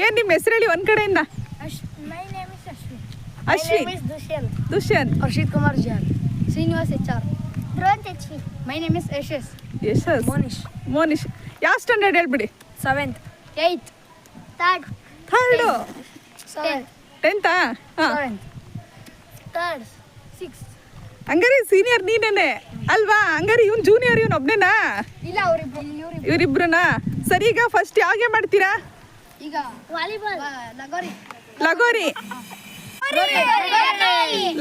ಏನು ನಿಮ್ಮ ಹೆಸರು ಹೇಳಿ ಒಂದು ಕಡೆಯಿಂದ. Ashwin, Dushyant, Harshith Kumar John, Srinivas HR, Dhruvanth HV. My name is Yashas, Yashas, Monish. ಯಾವ ಸ್ಟ್ಯಾಂಡರ್ಡ್ ಹೇಳ್ಬಿಡಿ. 7th, 8th, 3rd, 3rd, 10th. 3rd, 6th. ಹಂಗಾರೆ ಸೀನಿಯರ್ ನೀನೇನೆ ಅಲ್ವಾ? ಹಂಗಾರೆ ಇವ್ನು ಜೂನಿಯರ್, ಇವನು ಒಬ್ನೇನಾ? ಇಲ್ಲ ಇವರಿಬ್ರನಾ? ಸರಿ, ಈಗ ಫಸ್ಟ್ ಯಾವ ಗೇಮ್ ಆಡ್ತೀರಾ? ಈಗ ವಾಲಿಬಾಲ್,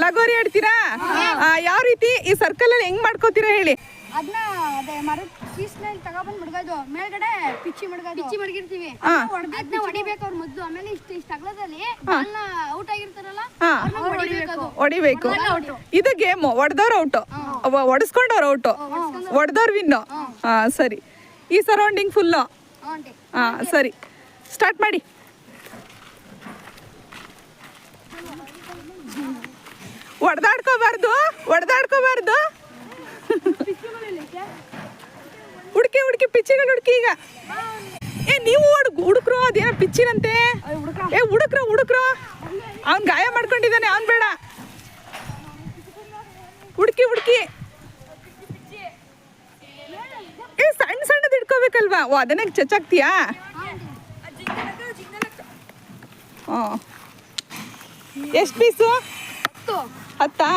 ಲಗೋರಿ ಆಡ್ತೀರಾ? ಯಾವ ರೀತಿ ಈ ಸರ್ಕಲ್ ಅಲ್ಲಿ ಹೆಂಗ್ ಮಾಡ್ಕೋತೀರಾ ಹೇಳಿ? ಅದನ್ನ ಅದೇ ಮರದ ಪೀಸ್ನಲ್ಲಿ ತಗೊಬಂದು ಮಡ್ಗೋದು, ಮೇಲ್ಗಡೆ ಪಿಚ್ಚಿ ಮಡಗಿರ್ತೀವಿ, ಅದನ್ನ ಹೊಡಿಬೇಕು ಅವ್ರು ಮೊದಲು. ಆಮೇಲೆ ಇಷ್ಟ ಅಗಲದಲ್ಲಿ ಬಾಲ್ನ ಔಟ್ ಆಗಿರ್ತಾರಲ್ಲ ಹೊಡಿಬೇಕು. ಇದು ಗೇಮು. ಹೊಡೆದವ್ರು ಔಟು, ಹೊಡೆಸ್ಕೊಂಡವ್ರು ಔಟು, ಹೊಡೆದವ್ರು ವಿನ್ನು. ಸರಿ, ಈ ಸರೌಂಡಿಂಗ್ ಫುಲ್ಲು. ಸರಿ, ಸ್ಟಾರ್ಟ್ ಮಾಡಿ. ಹೊಡೆದಾಡ್ಕೋಬಾರ್ದು. ಹುಡುಕಿ ಪಿಚ್ಚಿಗಳು ಹುಡುಕಿ. ಈಗ ನೀವು ಹುಡುಕ್ರು, ಅದೇನೋ ಪಿಚ್ಚಿನಂತೆ. ಹುಡುಕ್ರು ಅವ್ನು ಗಾಯ ಮಾಡ್ಕೊಂಡಿದ್ದಾನೆ, ಅವ್ನು ಬೇಡ. ಹುಡುಕಿ ಸಣ್ಣದು ಇಟ್ಕೋಬೇಕಲ್ವಾ? ಅದನ್ನ ಚಚ್ಚಾಕ್ತೀಯಾ? ಎಷ್ಟು ಪೀಸು? 10.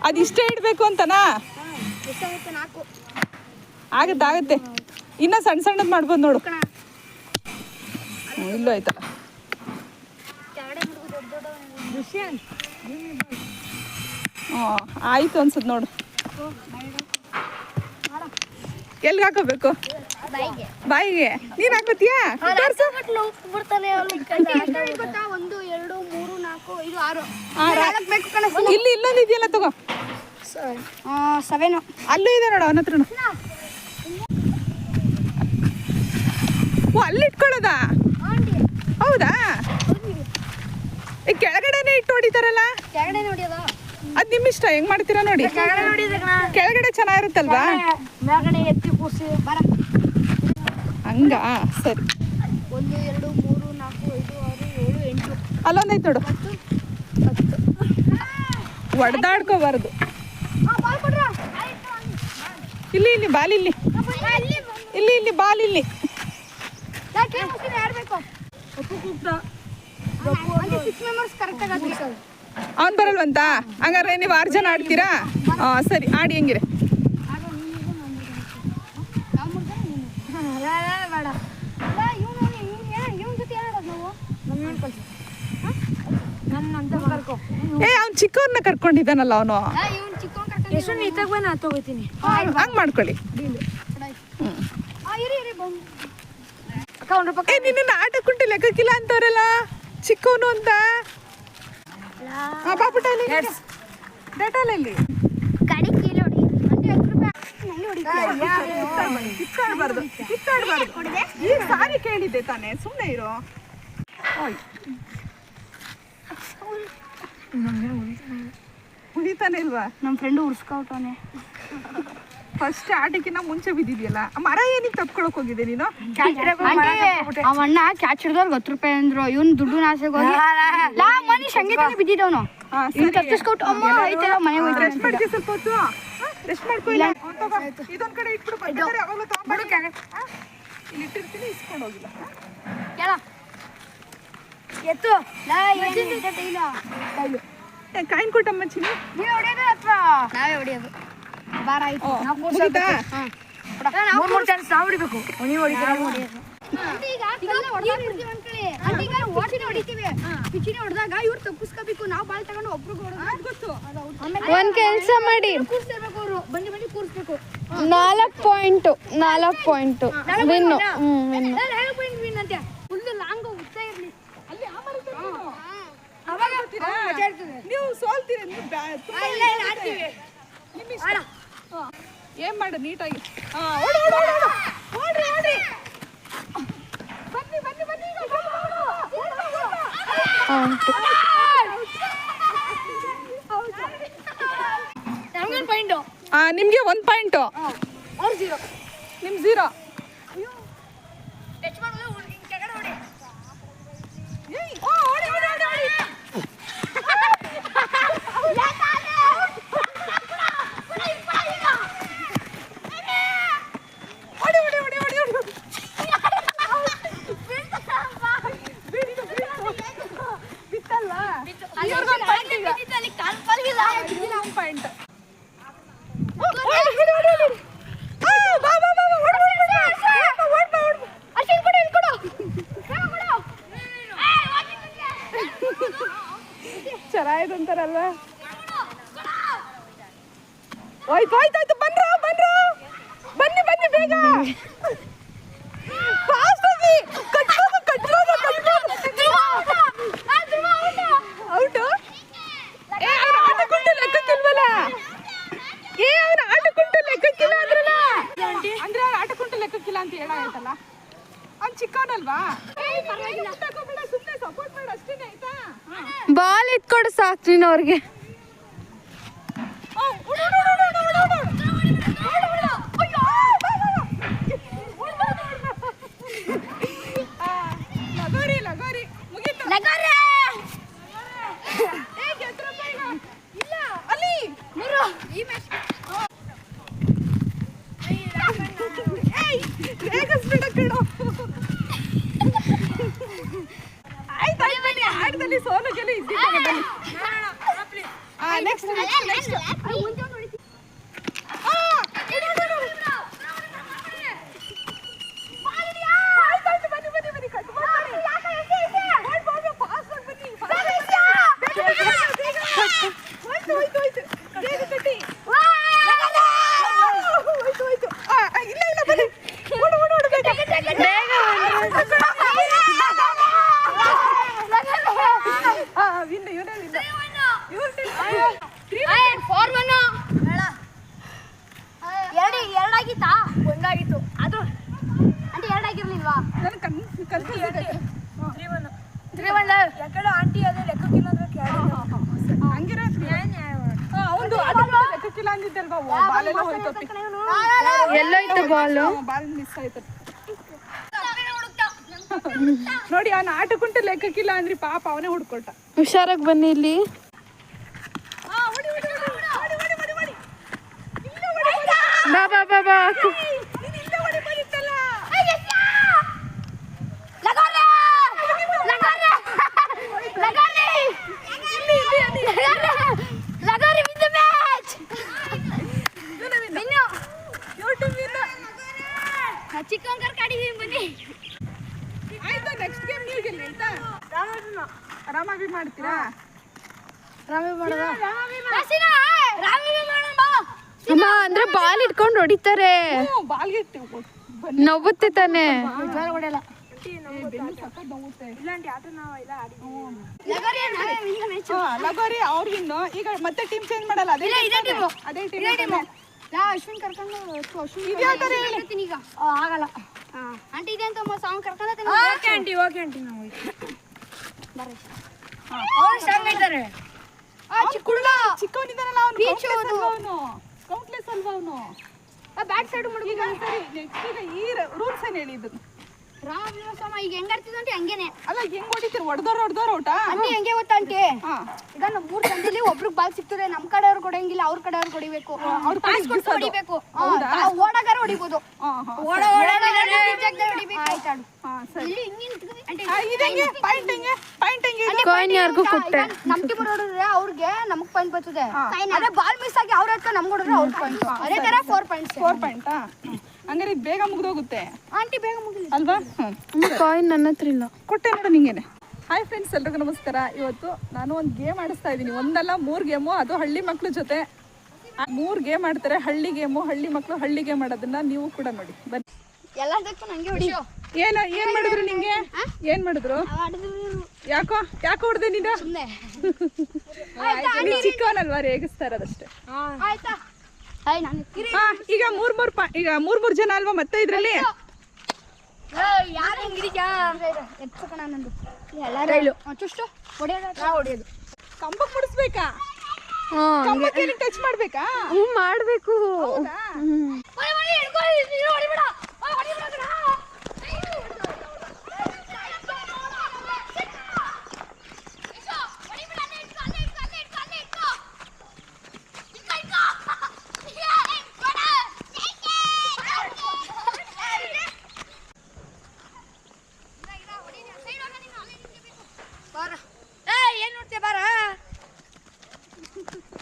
ಅದಿಷ್ಟೇ ಇಡಬೇಕು ಅಂತನಾ? ಆಗತ್ತೆ. ಇನ್ನ ಸಣ್ಣದ್ ಮಾಡ್ಬೋದು ನೋಡು. ಇಲ್ಲೂ ಆಯ್ತಾ? ಆಯ್ತು ಅನ್ಸದ್ ನೋಡು. ಎಲ್ಗೆ ಹಾಕೋಬೇಕು? ಬಾಯಿಗೆ. ನೀನ್ ಹಾಕೋತೀಯಾ? 1, 2, 3, 4, 5, 6 ಇಲ್ಲಿ ಇಲ್ಲೊಂದು ಇದೆಯಲ್ಲ, ತಗೋ. 7 ಅಲ್ಲೂ ಇದೆ ನೋಡು, ಅವನ ಹತ್ರನು. ಅಲ್ಲಿ ಇಟ್ಕೊಳ್ಳೋದಾ? ಹೌದಾ? ಕೆಳಗಡೆನೆ ಇಟ್ಟು ಹೊಡಿತಾರಲ್ಲ? ಅದ್ ನಿಮ್ ಇಷ್ಟ, ಹೆಂಗ್ ಮಾಡ್ತೀರಾ ನೋಡಿ. ಕೆಳಗಡೆ ಚೆನ್ನಾಗಿರುತ್ತಲ್ವಾ? ಹಂಗ. ಸರಿ, 1, 2, 3, 4, 5, 6, 7, 8. ಅಲ್ಲೊಂದೈತೆ ನೋಡು. 10. ಹೊಡೆದಾಡ್ಕೋಬಾರ್ದು. ಇಲ್ಲಿ ಬಾಲ್, ಇಲ್ಲಿ ಬಾಲ್, ಇಲ್ಲಿ. ಅವ್ನು ಬರಲ್ವಂತ? ಹಂಗಾರೆ ನೀವು 6 ಜನ ಆಡ್ತೀರಾ? ಸರಿ, ಆಡಿ. ಹೆಂಗಿರೆ ಅವ್ನು ಚಿಕ್ಕವ್ರನ್ನ ಕರ್ಕೊಂಡಿದ್ದಾನಲ್ಲ ಅವನು. ಹಂಗ್ ಮಾಡ್ಕೊಳ್ಳಿ. ನಿನ್ನ ಆಟ ಕುಂಟು ಲೆಕ್ಕಕ್ಕಿಲ್ಲ ಅಂತವ್ರಲ್ಲ, ಚಿಕ್ಕವನು ಅಂತ. ಡೇಟಲ್ಲಿ ಕಿತ್ತಾಡ್ಬಾರ್ದು. ಈಗ ಸಾರಿ ಕೇಳಿದ್ದೆ ತಾನೆ, ಸುಮ್ಮನೆ ಇರೋ. ಉಳಿತಾನೆ ಇಲ್ವಾ? ನಮ್ಮ ಫ್ರೆಂಡು ಉರ್ಸ್ಕೊತಾನೆ. ಫಸ್ಟ್ ಆಟಕ್ಕಿಂತ ಮುಂಚೆ ಬಿದ್ದಿದ್ಯಲ್ಲ, ಮರ ಏನಿಗೆ ತಪ್ಕೊಳಕ್ ಹೋಗಿದೆ ನೀನು? ಅವಣ್ಣ ಕ್ಯಾಚ್ ಹಿಡಿದವ್ರು 10 ರೂಪಾಯಿ ಅಂದ್ರು. ಇವ್ನು ದುಡ್ಡು ನಾಸೆಗೆ ಹೋಗಿ ಮನೀಶ್ ಹಂಗೆ ಬಿದ್ದಿದ್ದವನು. ತಪ್ಪಿಸ್ಕೊಟ್ಟು ಅಮ್ಮ ಐತಲ್ಲ ಮನೆಗೆ ಹೋಗಿ ರೆಸ್ಟ್ ಮಾಡ್ತೀವಿ, ಸ್ವಲ್ಪ ಹೊತ್ತು ರೆಸ್ಟ್ ಮಾಡ್ಕೊಳ್ಳಿ. ಇದೊಂದ್ ಕಡೆ ಇಟ್ಬಿಡು, ಇಲ್ಲಿ ಇಟ್ಟಿರ್ತೀನಿ, ಇಸ್ಕೊಂಡು ಹೋಗಿಲ್ಲ. ಎತ್ತು ಕಾಯಿನ್ ಕೊಟ್ಟಮ್ಮ ಚಿನ್ನಿ. ನೀವು ಹೊಡಿಯೋದು ಅಥವಾ ನಾವೇ ಹೊಡಿಯೋದು? ಬಾರ ಆಯ್ತು. ಹೊಡಿಬೇಕು. ನೀವು ಹೊಡೆದಾಗ ಇವ್ರು ತಪ್ಪಿಸ್ಕೋಬೇಕು, ನಾವು ಬಾಲ್ ತಗೊಂಡು ಒಬ್ರಿಗೆ ಹೊಡೆದು. ಒಂದ್ ಕೆಲಸ ಮಾಡಿ, ಅವರು ಬನ್ನಿ ಕೂರಿಸ್ಬೇಕು. 4 ಪಾಯಿಂಟ್ ವಿನ್ನು. ವಿನ್ ಅಂತೆ. ಫುಲ್ ಲಾಂಗ್ ಉದ್ದ ಇರ್ಲಿ. ಅಲ್ಲಿ ನೀವು ಸೋಲ್ತೀರಿ. ಏನ್ ಮಾಡು ನೀಟಾಗಿ. ನಿಮ್ಗೆ 1 ಪಾಯಿಂಟ್, ನಿಮ್ 0. ಇರ್ತಾರಲ್ವಾ. ಹೋಯ್ತು ಹೋಯ್ತು ಹೋಯ್ತು, ಬನ್ರೋ ಬನ್ರೋ, ಬನ್ನಿ ಬನ್ನಿ ಬೇಗ, ಫಾಸ್ಟ್ ಆಗಿ ಕಟ್ಬೋದು ಕಟ್ಬೋದು ಕಟ್ಬೋದು. ಔಟು. ಏ ಅವ್ರ ಆಟಕ್ಕುಂಟು ಲೆಕ್ಕಕ್ಕಿಲ್ವಲ್ಲ, ಏ ಅವ್ರ ಆಟಕ್ಕುಂಟು ಲೆಕ್ಕಕ್ಕಿಲ್ಲ ಅಂದ್ರಲ್ಲ, ಅಂದ್ರೆ ಅವ್ರ ಆಟಕ್ಕುಂಟು ಲೆಕ್ಕಕ್ಕಿಲ್ಲ ಅಂತ ಹೇಳಾಯ್ತಲ್ಲ. ಅವ್ನು ಚಿಕ್ಕವನಲ್ವಾ, ಸುಮ್ಮನೆ ಸಪೋರ್ಟ್ ಮಾಡು ಅಷ್ಟೇನೆ ಆಯ್ತಾ. ಬಾಲ್ ಎತ್ಕೊಡು ಸಾಕು ನೀನು ಅವ್ರಿಗೆ. ಲಗೋರಿ ಲಗೋರಿ ಮುಗೀತು. ಇಲ್ಲ ಅಲ್ಲಿ ಆಯ್ತು ಬನ್ನಿ, ಆಟದಲ್ಲಿ ಸೋಲು ಗೆಲು ಇದ್ದಿದ್ದಾನೆ ಬನ್ನಿ. ನೆಕ್ಸ್ಟ್ ನೆಕ್ಸ್ಟ್ ನೆಕ್ಸ್ಟ್ ಎರಡಾಗಿತ್ತಾ? ಒಂದಾಗಿತ್ತು ಅದು. ಆಂಟಿ ಎರಡಾಗಿರ್ಲಿಲ್ವಾ? ನಾನು ಯಾಕಡೆ ಆಂಟಿ ಅದೇ ಲೆಕ್ಕಕ್ಕಿಲ್ಲ ಅಂದ್ರೆ ಒಂದು ಲೆಕ್ಕಕ್ಕಿಲ್ಲ ಅಂದಿದ್ದಲ್ವಾ, ಬಾಲೆಲ್ಲ ಹೋಯ್ತೋತಿ, ಎಲ್ಲೋಯ್ತು ಬಾಲು? ಬಾಲ್ ಮಿಸ್ ಆಯ್ತು ನೋಡಿ. ಅವನ ಆಟಕ್ಕುಂಟು ಲೆಕ್ಕಕ್ಕಿಲ್ಲ ಅಂದ್ರಿ, ಪಾಪ ಅವನೇ ಹುಡ್ಕೊಟ್ಟ. ಹುಷಾರಾಗಿ ಬನ್ನಿ ಇಲ್ಲಿ. ಬಾ ಬಾ ಬಾ ಬಾ. ಚಿಕ್ಕಂಕರ್ ಕಾಡಿದೀವಿ ಬನ್ನಿ. ಆಯ್ತಾ, ನೆಕ್ಸ್ಟ್ ಗೇಮ್ ನೀವು ಗೆಲ್ಲಿ ಆಯ್ತಾ. ರಾಮಾಭಿ ಮಾಡ್ತೀರಾ? ಅಮ್ಮ ಅಂದ್ರೆ ಬಾಲ್ ಇಟ್ಕೊಂಡು ಹೊಡಿತಾರೆ, ಬಾಲ್ಗೆ ನವ್ವುತ್ತೆ ತಾನೆ. ಲಗೋರಿ ಅವ್ರಿಗಿನ್ನು ಈಗ ಮತ್ತೆ ಟೀಮ್ ಚೇಂಜ್ ಮಾಡಲ್ಲ, ಅದೇ ಟೀಮ್. ಅಶ್ವಿನ್ ಕರ್ಕೊಂಡು ಈಗ ಆಗಲ್ಲ. ಆಂಟಿ ಇದೆ ಅಂತ ಸಾಂಗ್ ಕರ್ಕೊಂಡು ಚಿಕ್ಕವನಿದ್ದಾನಲ್ಲ ಅವನು, ಕೌಂಟ್ಲೆಸ್ ಅಲ್ವಾ ಅವನು. ಬ್ಯಾಕ್ ಸೈಡ್ ಈಗ ಸರಿ, ನೆಕ್ಸ್ಟ್ ಈಗ ಈ ರೂಲ್ಸ್ ಏನ್ ಹೇಳಿದ್ದು? ರಾಮ ಈಗ ಹೆಂಗ್ ಆಡ್ತಿದ್ದ ಅಂತ ಹಂಗೇನೆ. ಅಲ್ಲ ಹೆಂಗ್ ಹೊಡಿತೀರಿ, ಹೊಡೆದವ್ರು ಔಟ. ಆಂಟಿ ಹೆಂಗೆ ಗೊತ್ತಾ ಆಂಟಿ, ಈಗ ನಮ್ಮ ಮೂರ್ ತಂಡದಲ್ಲಿ ಒಬ್ರಿಗೆ ಬಾಲ್ ಸಿಗ್ತದೆ, ನಮ್ ಕಡೆಯವ್ರು ಕೊಡಂಗಿಲ್ಲ, ಅವ್ರ ಕಡೆಯವ್ರು ಹೊಡಿಬೇಕು, ಹೊಡಿಬೇಕು. ಓಡಗಾರ ಹೊಡಿಬೋದು, ಕಾಯಿನ್ ಯಾರಿಗೂ ಕೊಟ್ಟೆ. ನಮ್ ಟೀಮ್ ಹೊಡಿದ್ರೆ ಅವ್ರಿಗೆ ನಮಗ್ ಪಾಯಿಂಟ್ ಬರ್ತದೆ, ಅದೇ ಬಾಲ್ ಮಿಸ್ ಆಗಿ ಅವ್ರ ಹತ್ರ ನಮ್ಗೆ ಹೊಡಿದ್ರೆ ಅವ್ರ ಪಾಯಿಂಟ್. ಅದೇ ತರ 4 ಪಾಯಿಂಟ್. ಹಂಗಾರೆ ಇದು ಬೇಗ ಮುಗ್ದೋಗುತ್ತೆ ಆಂಟಿ, ಬೇಗ ಮುಗಿಲಿ ಅಲ್ವಾ. ಕಾಯಿನ್ ನನ್ನ ಹತ್ರ ಇಲ್ಲ, ಕೊಟ್ಟೆ ನೋಡು ನಿಂಗೇನೆ. ಹಾಯ್ ಫ್ರೆಂಡ್ಸ್, ಎಲ್ರಿಗೂ ನಮಸ್ಕಾರ. ಇವತ್ತು ನಾನು ಒಂದು ಗೇಮ್ ಆಡಿಸ್ತಾ ಇದ್ದೀನಿ, ಒಂದಲ್ಲ 3 ಗೇಮು, ಅದು ಹಳ್ಳಿ ಮಕ್ಳ ಜೊತೆ. 3 ಗೇಮ್ ಆಡ್ತಾರೆ, ಹಳ್ಳಿ ಗೇಮು, ಹಳ್ಳಿ ಮಕ್ಳು ಹಳ್ಳಿ ಗೇಮ್ ಆಡೋದನ್ನ ನೀವು ಕೂಡ ನೋಡಿ ಬನ್ನಿ. ಎಲ್ಲದಕ್ಕೂ ನಂಗೆ ಹೊಡಿಯೋ. ಏನ್ ಮಾಡಿದ್ರು ನಿಂಗೆ? ಏನ್ ಮಾಡಿದ್ರು? ಯಾಕೋ ಹೊಡ್ದೆ ನೀನು? ಚಿಕ್ಕವನಲ್ವಾ, ರೇಗಿಸ್ತಾ ಇರೋದಷ್ಟೇ. ಈಗ ಮೂರ್ ಜನ ಅಲ್ವಾ ಮತ್ತೆ ಇದ್ರಲ್ಲಿ? ಕಂಬಕ್ ಮುಡಿಸ್ಬೇಕಾ? ಟಚ್ ಮಾಡ್ಬೇಕಾ? ಮಾಡ್ಬೇಕು.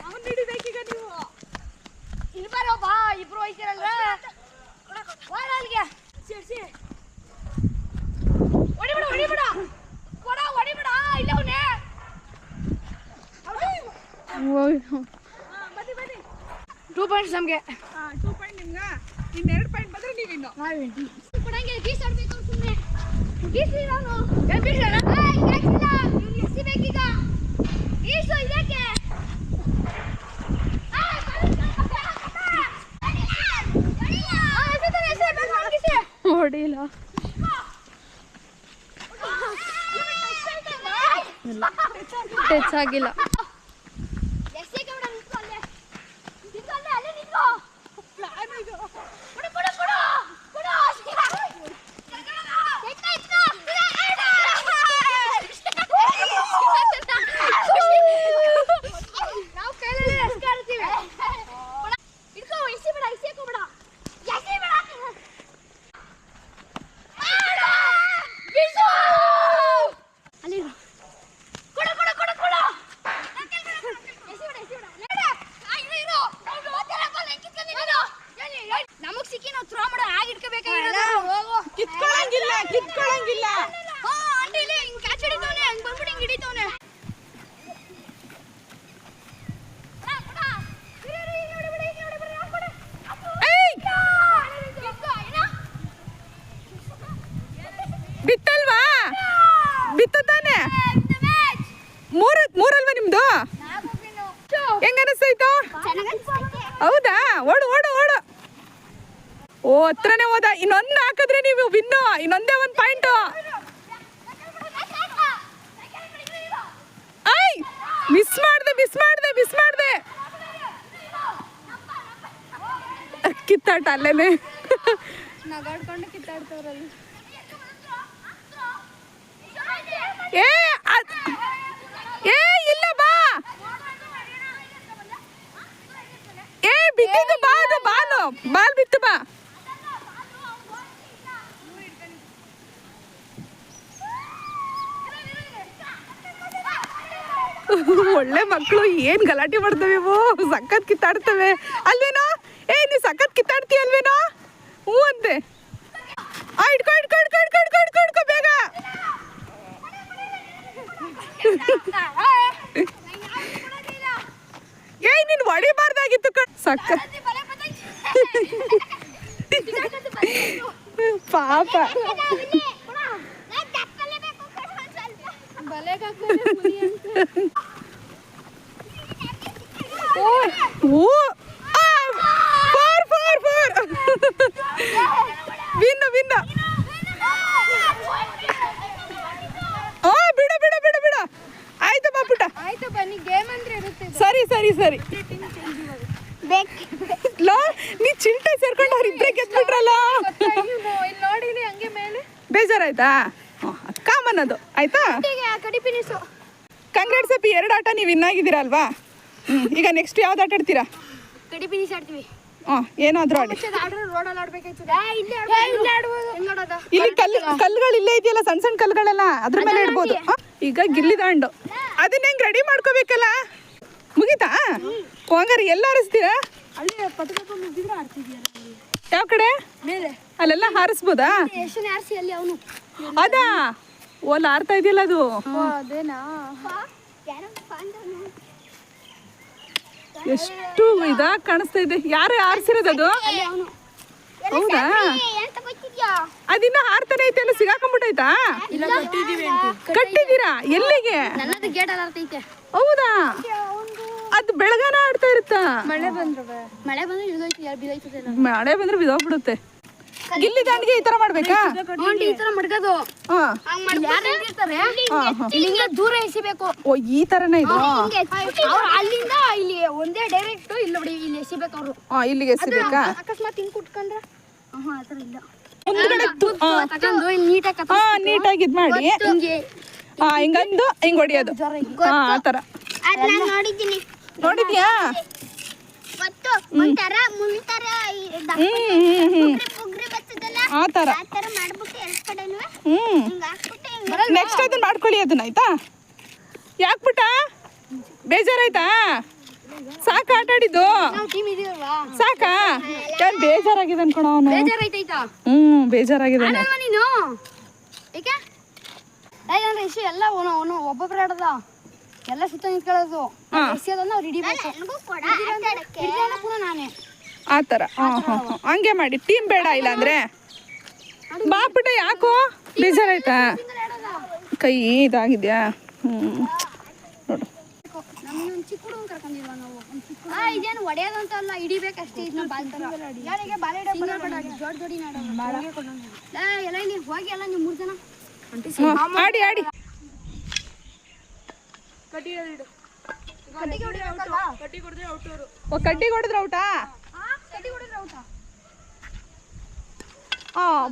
ಅವನ್ ಹಿಡಿಬೇಕೀಗ ನೀವು. ಇಲ್ಲಿ ಬರೋ ಬಾ, ಇಬ್ರು ಹೋಯ್ತಿರಲ್ವಾ? ಪಾಯಿಂಟ್ಸ್ ನಮಗೆ 2 ಪಾಯಿಂಟ್ ನಿಮ್ಗೆ ಇನ್ನು 2 ಪಾಯಿಂಟ್ ಬಂದರೆ ನೀವಿನ್ನು ಕೊಡಂಗೆ ಬೀಸ್ ಆಡ್ಬೇಕು ಸುಮ್ಮನೆ ಬೀಸ್ಲಿ ನಾನು ಬೀಸೋಣ ಎಸಿಬೇಕೀಗ ಬೀಸು ಇದಕ್ಕೆ ಹೊಡಿಲ್ಲ ಟಚ್ ಆಗಿಲ್ಲ. ನಮಗ್ ಸಿಕ್ಕಿ ನಾವು ಥ್ರೋ ಮಾಡೋ ಆಗಿ ಇಟ್ಕೋಬೇಕಾಗಿಲ್ಲ ಕಿತ್ಕೊಳ್ಳಂಗಿಲ್ಲ ಆಂಟಿಲಿ ಹಿಂಗ್ ಕ್ಯಾಚ್ ಹಿಡಿತವನೆ ಹಂಗ್ ಬಂದ್ಬಿಟ್ಟು ಹಿಂಗ್ ಹಿಡಿತವನೆ ಬಿತ್ತಲ್ವಾ ಬಿತ್ತ ತಾನೆ ಮೂರಲ್ವಾ ನಿಮ್ದು ಹೆಂಗ ಅನಿಸ್ತಾಯ್ತು ಹೌದಾ ಓಡು ಓಡು ಓಡು ಓ ಹತ್ರನೇ ಹೋದ ಇನ್ನೊಂದು ಹಾಕಿದ್ರೆ ನೀವು ವಿನ್ನು ಇನ್ನೊಂದೇ ಒಂದು ಪಾಯಿಂಟ್ ಐ ಮಿಸ್ ಮಾಡ್ದೆ ಕಿತ್ತಾಟ ಅಲ್ಲೇನೆ ನಗಾಡ್ಕೊಂಡು ಕಿತ್ತಾಡ್ತವ್ರಲ್ಲಿ ಏ ಏ ಇಲ್ಲ ಬಾ ಏ ಬಿದ್ದಿದ್ದು ಬಾ ಅದು ಬಾಲ್ ಬಿತ್ತು ಬಾ ಒಳ್ಳೆ ಮಕ್ಕಳು ಏನ್ ಗಲಾಟೆ ಮಾಡ್ತವೆ ಇವು ಸಖತ್ ಕಿತ್ತಾಡ್ತವೆ ಅಲ್ವೇನೋ ಏ ನೀ ಸಖತ್ ಕಿತ್ತಾಡ್ತೀಯ ಅಲ್ವೇನೋ ಹ್ಞೂ ಅಂತೆ ಇಟ್ಕೊ ಬೇಗ ಏಯ್ ನೀನ್ ಹೊಡಿಬಾರ್ದಾಗಿತ್ತು ಸಖತ್ ಪಾಪ ವಿನ್ನ ಬಿಡ ಆಯ್ತಪ್ಪ ಪುಟ್ಟ ಆಯ್ತು ಬನ್ನಿ ಗೇಮ್ ಅಂದ್ರೆ ಇರುತ್ತೆ ಸರಿ ಲೋ ನೀ ಚಿಲ್ಟೆ ಸೇರ್ಕೊಂಡು ಅವ್ರಿಬ್ರೆ ಗೆದ್ಬಿಟ್ರಲ್ಲ ನೋಡಿನಿ ಹಂಗೆ ಮೇಲೆ ಬೇಜಾರಾಯ್ತಾ ಕಾಮನ್ ಅದು ಆಯ್ತಾ ಕಡಿ ಪಿನಿಸು ಕಂಗ್ರಾಟ್ಸ್ ಅಪ್ಪಿ 2 ಆಟ ನೀವು ವಿನ್ ಆಗಿದ್ದೀರಲ್ವಾ ಈಗ ನೆಕ್ಸ್ಟ್ ಯಾವ್ದು ಆಟ ಆಡ್ತೀರಾ ಕಡಿ ಪಿನಿಸ್ ಆಡ್ತೀವಿ ಏನಾದ್ರೂ ಆಡಿ ರೋಡಲ್ಲಿ ಆಡ್ಬೇಕಾಯ್ತು ಇಲ್ಲಿ ಕಲ್ಲುಗಳು ಇಲ್ಲೇ ಇದೆಯಲ್ಲ ಸಣ್ಣ ಕಲ್ಲುಗಳೆಲ್ಲ ಅದ್ರ ಮೇಲೆ ಇಡ್ಬೋದು ಈಗ ಗಿಲ್ಲಿ ದಾಂಡು ಅದನ್ನ ಹೆಂಗ್ ರೆಡಿ ಮಾಡ್ಕೋಬೇಕಲ್ಲ ಮುಗೀತಾ ಹಂಗಾರೆ ಎಲ್ಲ ಹಾರಿಸ್ತೀರಾ ಅಲ್ಲಿ ಪಟಕ ಮುಗಿದ್ರೆ ಆಡ್ತಿದ್ಯಲ್ಲ ಯಾವ ಕಡೆ ಮೇಲೆ ಅಲ್ಲೆಲ್ಲ ಹಾರಿಸ್ಬೋದಾ ಎಷ್ಟು ಆರ್ಸಿ ಅಲ್ಲಿ ಅವನು ಅದಾ ಓಲ್ ಆಡ್ತಾ ಇದೆಯಲ್ಲ ಅದು ಅದೇನಾ ಎಷ್ಟು ಇದಾಗಿ ಕಾಣಿಸ್ತಾ ಇದೆ ಯಾರು ಆರಿಸಿರೋದು ಅದು ಹೌದಾ ಅದಿನ್ನ ಹಾರ್ತಾನೆ ಐತೆ ಎಲ್ಲ ಸಿಗಾಕೊಂಡ್ಬಿಟ್ಟೈತಾ ಕಟ್ಟಿದೀರಾ ಎಲ್ಲಿಗೆ ನನ್ನದು ಗೇಟ್ ಅಲ್ಲಿ ಆಡ್ತೈತೆ ಹೌದಾ ಅದು ಬೆಳಗಾನ ಆಡ್ತಾ ಇರುತ್ತಾ ಮಳೆ ಬಂದ್ರೆ ಬಿದೈತದೆ ಮಳೆ ಬಂದ್ರೆ ಬಿದೋಗ್ಬಿಡುತ್ತೆ ಗಿಲ್ಲಿ ದಾಂಡಿಗೆ ಈ ತರ ಮಾಡ್ಬೇಕಾ ಈ ತರ ಮಡ್ಕೋದು ಇಲ್ಲಿಂದ ದೂರ ಎಸಿಬೇಕು ಓ ಈ ತರನೇ ಇದು ಅಲ್ಲಿಂದ ಇಲ್ಲಿ ಒಂದೇ ಡೈರೆಕ್ಟ್ ಇಲ್ಲ ಬಿಡಿ ಇಲ್ಲಿ ಎಸಿಬೇಕು ಅವರು ಇಲ್ಲಿಗೆ ಎಸಿಬೇಕಾ ಅಕಸ್ಮಾತ್ ಹಿಂಗ್ ಕುಟ್ಕೊಂಡ್ರೆ ಆತರ ಇಲ್ಲ ಮುಂದ್ಗಡೆ ತಗೊಂಡು ನೀಟಾಗಿ ನೀಟಾಗಿ ಇದ್ ಮಾಡಿ ಹಿಂಗಂದು ಹಿಂಗ್ ಹೊಡಿಯೋದು ಆತರ ನೋಡಿದ್ದೀನಿ ನೋಡಿದ್ಯಾ ಗೊತ್ತು ಒಂಥರ ಮುಂತರ ಪುಗ್ರಿ ಬರ್ತದಲ್ಲ ಆತರ ಆ ತರ ಮಾಡ್ಬಿಟ್ಟು ಎರಡು ಕಡೆನೂ ಹಿಂಗ ಹಾಕ್ಬಿಟ್ಟು ನೆಕ್ಸ್ಟ್ ಅದನ್ನ ಮಾಡ್ಕೊಳ್ಳಿ ಅದನ್ನ ಆಯ್ತಾ ಯಾಕ್ಬಿಟ್ಟ ಬೇಜಾರಾಯ್ತಾ ಸಾಕ ಆಟ ಆಡಿದ್ದು ನಾವು ಟೀಮ್ ಇದೀವಲ್ವಾ ಸಾಕಾ ಯಾರು ಬೇಜಾರಾಗಿದೆ ಅನ್ಕೊಣ ಅವನು ಬೇಜಾರೈತೈತಾ ಬೇಜಾರಾಗಿದ್ದಾನೆ ಆಡಲ್ವಾ ನೀನು ಏಕೆ ಯಾಕಂದ್ರೆ ಇಷ್ಟು ಎಲ್ಲ ಅವನು ಒಬ್ಬೊಬ್ರು ಆಡದ ಎಲ್ಲ ಸುತ್ತ ನಿಂತ್ಕೊಳ್ಳೋದು ಹಾ. ಎಸೆಯೋದನ್ನ ಅವ್ರು ಹಿಡಿಬೇಕು ನನಗೂ ಕೊಡ ಹಿಡಿದ್ರೆ ಪುನಃ ನಾನೇ ಆ ಥರ ಹಂಗೆ ಮಾಡಿ ಟೀಮ್ ಬೇಡ ಇಲ್ಲ ಅಂದ್ರೆ ಬಾ ಪುಟ್ಟ ಯಾಕೋ ಬೇಜಾರಾಯ್ತಾ ಕೈ ಇದಾಗಿದ್ಯಾ ನೋಡು ನಮ್ಮನ್ನೊಂದು ಚಿಕ್ಕ ಹುಡುಗನ್ ಕರ್ಕೊಂಡಿಲ್ವಾ ನಾವು ಇದೇನು ಹೊಡೆಯೋದಂತಲ್ಲ ಹಿಡಿಬೇಕಷ್ಟೇ ಇದನ್ನ ಯಾರಿಗೆ ಬಾಲೆ ಜೋಡಿ ಜೋಡಿ ಎಲ್ಲ ಇಲ್ಲಿ ಹೋಗಿ ಎಲ್ಲ ನೀವು 3 ಜನ ಆಡಿ ಆಡಿ ಕಡ್ಡಿ ಹೊಡೆದ್ರೆ ಔಟಾ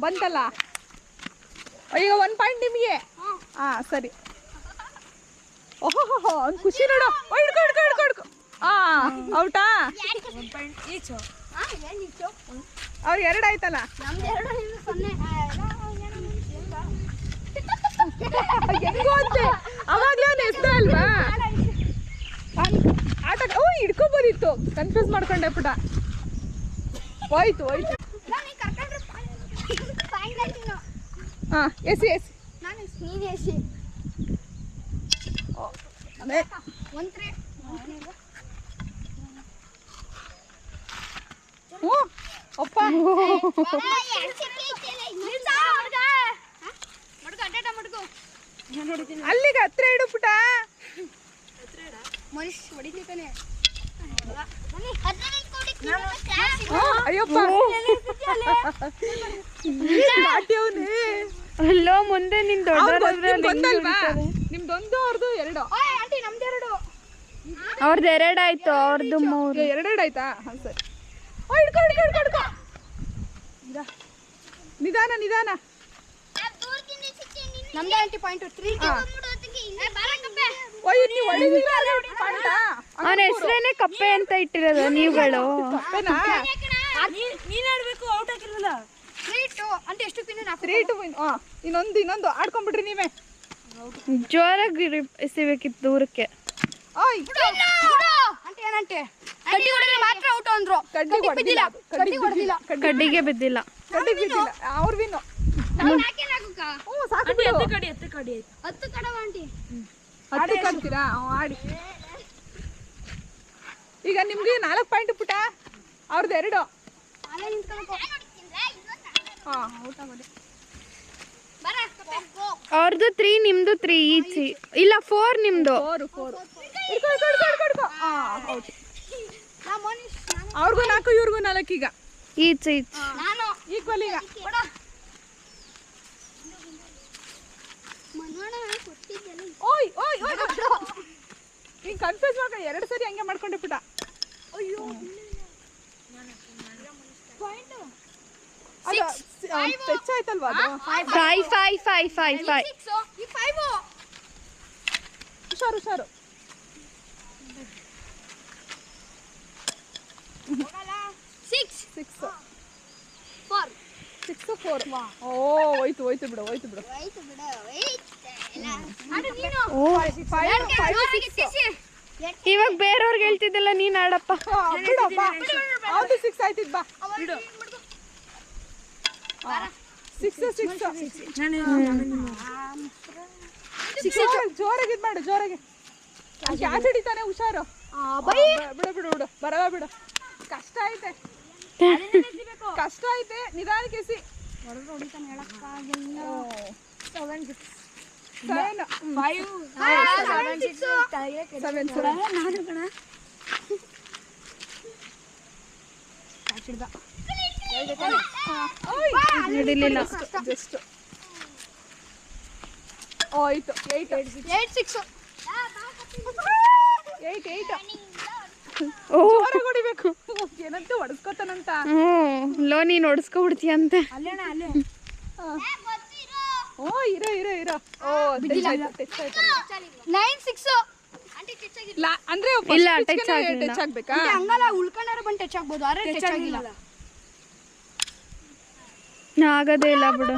ಬಂತಲ್ಲ ಈಗ 1 ಪಾಯಿಂಟ್ ನಿಮಗೆ ಸರಿ ಓಹೋ ಅವ್ನು ಖುಷಿ ನೋಡು ಹಿಡ್ಕೊ ಔಟಾ ಅವ್ರು 2 ಆಯ್ತಲ್ಲ ಹೆಂಗೋ ಅಂತೆ ಅವಾಗ್ಲೇ ಅವ್ನು ಎಸ್ದ ಅಲ್ವಾ ಆಟ ಹಿಡ್ಕೊಬೋದಿತ್ತು ಕನ್ಫ್ಯೂಸ್ ಮಾಡ್ಕೊಂಡೆ ಪುಟ ಹೋಯ್ತು ಎಸಿ ಅಪ್ಪ ಅಲ್ಲಿಗೆ ಹತ್ರ ಇಡು ಪುಟ ಅಯ್ಯಪ್ಪ ಅಲ್ಲೋ ಮುಂದೆ ನಿನ್ ಬಂದಲ್ವಾ ನಿಮ್ದೊಂದು ಅವ್ರದ್ದು 2 ಅವ್ರದ್ದು 2 ಆಯ್ತು ಅವ್ರದ್ದು 3 2 ಆಯ್ತಾ ಸರಿ ಹಿಡ್ಕೊ ನಿಧಾನ ನಮ್ದೇ 90.3 ಅವನ ಹೆಸರೇನೆ ಕಪ್ಪೆ ಅಂತ ಇಟ್ಟಿರೋದು ನೀವುಗಳು అంటే ಎಷ್ಟು ಪಿನ್ 3-2 ಇನ್ನೊಂದು ಆಡ್ಕೊಂಡ್ಬಿಡ್ರಿ ನೀವೇ ಜೋರಾಗಿ ಎಸಿಬೇಕಿತ್ತು ದೂರಕ್ಕೆ అంటే ಏನಂటే ಕಡ್ಡಿ ಹೊಡೆದ್ರೆ ಮಾತ್ರ ಔಟ್ ಅಂದ್ರು ಕಡ್ಡಿಗೆ ಬಿದ್ದಿಲ್ಲ ಕಡ್ಡಿಗೆ ಬಿದ್ದಿಲ್ಲ ಅವ್ರ ವಿನ್ ಸಾಕು 10 ಕಡವ ಆಂಟಿ 10 ಕಡ್ತೀರಾ ಆಡಿ ಈಗ ನಿಮ್ಗೆ 4 ಪಾಯಿಂಟ್ ಪುಟ ಅವ್ರದ್ದು 2 ಅಲ್ಲೇ ನಿಂತ್ಕೊಳ್ಳಬೇಕು ಔಟ್ ಆಗೋದೆ ಅವ್ರದ್ದು 3 ನಿಮ್ದು 3 ಈಚ್ ಇಲ್ಲ 4 ನಿಮ್ದು 4 ಅವ್ರಿಗೂ 4 ಇವ್ರಿಗೂ 4 ಈಗ ಈಚ್ ನಾನು ಈಕ್ವಲ್ ಈಗ ಓಯ್ ಹಿಂಗೆ ಕನ್ಫ್ಯೂಸ್ ಮಾಡ 2 ಸರಿ ಹಂಗೆ ಮಾಡ್ಕೊಂಡೆ ಪುಟ ಟಚ್ ಆಯ್ತಲ್ವಾ ಅದು 5 ಹುಷಾರು 6-4 ಹೋಯ್ತು ಬಿಡು ಇವಾಗ ಬೇರೆಯವ್ರಿಗೆ ಹೇಳ್ತಿದ್ದಲ್ಲ ನೀನ್ ಆಡಪ್ಪ ಅವ್ದು 6 ಆಯ್ತಿದ್ ಬಾ 6 ಜೋರಾಗಿ ಇದ್ ಮಾಡು ಜೋರಾಗಿ ಕ್ಯಾಚ್ ಹಿಡಿತಾನೆ ಹುಷಾರು ಬಿಡು ಬಿಡು ಕಷ್ಟ ಐತೆ ನಿಧಾನಕ್ಕೆ ಎಸಿ 7 ಹಿಡಿಲಿಲ್ಲ ಜಸ್ಟ್ ಆಯ್ತು 8 ಜೋರಾಗಿ ಹೊಡಿಬೇಕು ಏನಂತ ಹೊಡೆಸ್ಕೊತಾನಂತ ಲೋ ನೀನ್ ಹೊಡ್ಸ್ಕೊಬಿಡ್ತೀಯ ಅಂತೆ ಇರೋ ಅಂದ್ರೆ ಇಲ್ಲ, touch ಆಗಿಲ್ಲ. ಟಚ್ ಆಗ್ಬೇಕಾ ಹಂಗಲ್ಲ ಉಳ್ಕೊಂಡಾರ ಬಂದು ಟಚ್ ಆಗ್ಬೋದು ಆದ್ರೆ ಟಚ್ ಆಗಿಲ್ಲ ಆಗೋದೇ ಇಲ್ಲ ಬಿಡು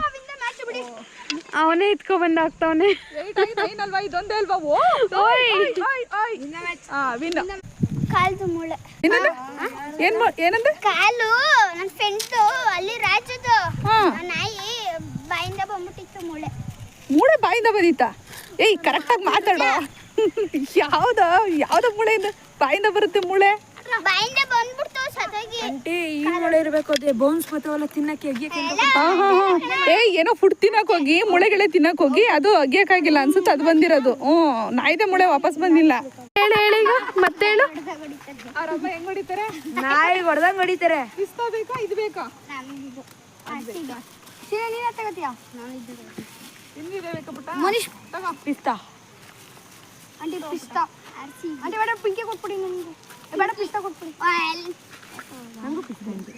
ಅವನೇ ಎತ್ಕೊ ಬಂದ್ ಆಗ್ತಾವನೆ 8 ಅಲ್ವಾ ಇದೊಂದೇ ಅಲ್ವಾ ವಿನ್ ಕಾಲ್ದು ಮೂಳೆ ಏನಂದ್ರೆ ಕಾಲು ನನ್ನ ಫ್ರೆಂಡ್ದು ಅಲ್ಲಿ ರಾಜದು ನಾಯಿ ಬಾಯಿಂದ ಬಂದ್ಬಿಟ್ಟಿತ್ತು ಮೂಳೆ ಬಾಯಿಂದ ಬಂದಿತ್ತ ಕರೆಕ್ಟಾಗಿ ಮಾತಾಡೋ ಯಾವ್ದ ಮೂಳೆಯಿಂದ ಬಾಯಿಂದ ಬರುತ್ತೆ ಮೂಳೆ? ಬಾಯಿಂದ ಬಂದ್ಬಿಡ್ತು ಸತೋಗಿ. ಆಂಟಿ ಈ ಮೂಳೆ ಇರಬೇಕು, ಅದೇ ಬೋನ್ಸ್ ಬರ್ತಾವಲ್ಲ ತಿನ್ನಕ್ಕೆ ಅಗ್ಯಕ್ಕೆ. ಏನೋ ಫುಡ್ ತಿನ್ನಕ್ ಹೋಗಿ ಮುಳೆಗಳೇ ತಿನ್ನಕ್ ಹೋಗಿ ಅದು ಅಗ್ಯಕ್ಕಾಗಿಲ್ಲ ಅನ್ಸುತ್ತೆ, ಅದು ಬಂದಿರೋದು. ನಾಯಿದೆ ಮೂಳೆ ವಾಪಸ್ ಬಂದಿಲ್ಲ. ಹೇಳಿ ಈಗ ಮತ್ತೆ ಹೇಳು. ಅವ್ರಮ್ಮ ಹೆಂಗ್ ಹೊಡಿತಾರೆ? ನಾಯಿ ಹೊಡೆದಂಗ್ ಹೊಡಿತಾರೆ. ಪಿಸ್ತಾ ಬೇಕಾ ಇದು ಬೇಕಾ? ನೀನ ತಗತಿಯಾ? ನಾನು ಇದ್ದೆ ಇನ್ನಿದೆ ಬೇಕಾ ಪುಟ್ಟ? ಮನೀಶ್ ತಗೋ. ಪಿಸ್ತಾ. ಆಂಟಿ ಪಿಸ್ತಾ. ಆಂಟಿ ಬೇಡ ಪಿಂಕಿ ಕೊಟ್ಬಿಡಿ ನನಗೆ. ಬೇಡ ಪಿಸ್ತಾ ಕೊಟ್ಬಿಡಿ. ನಂಗೂ ಪಿಸ್ತಾ ಇದೆ.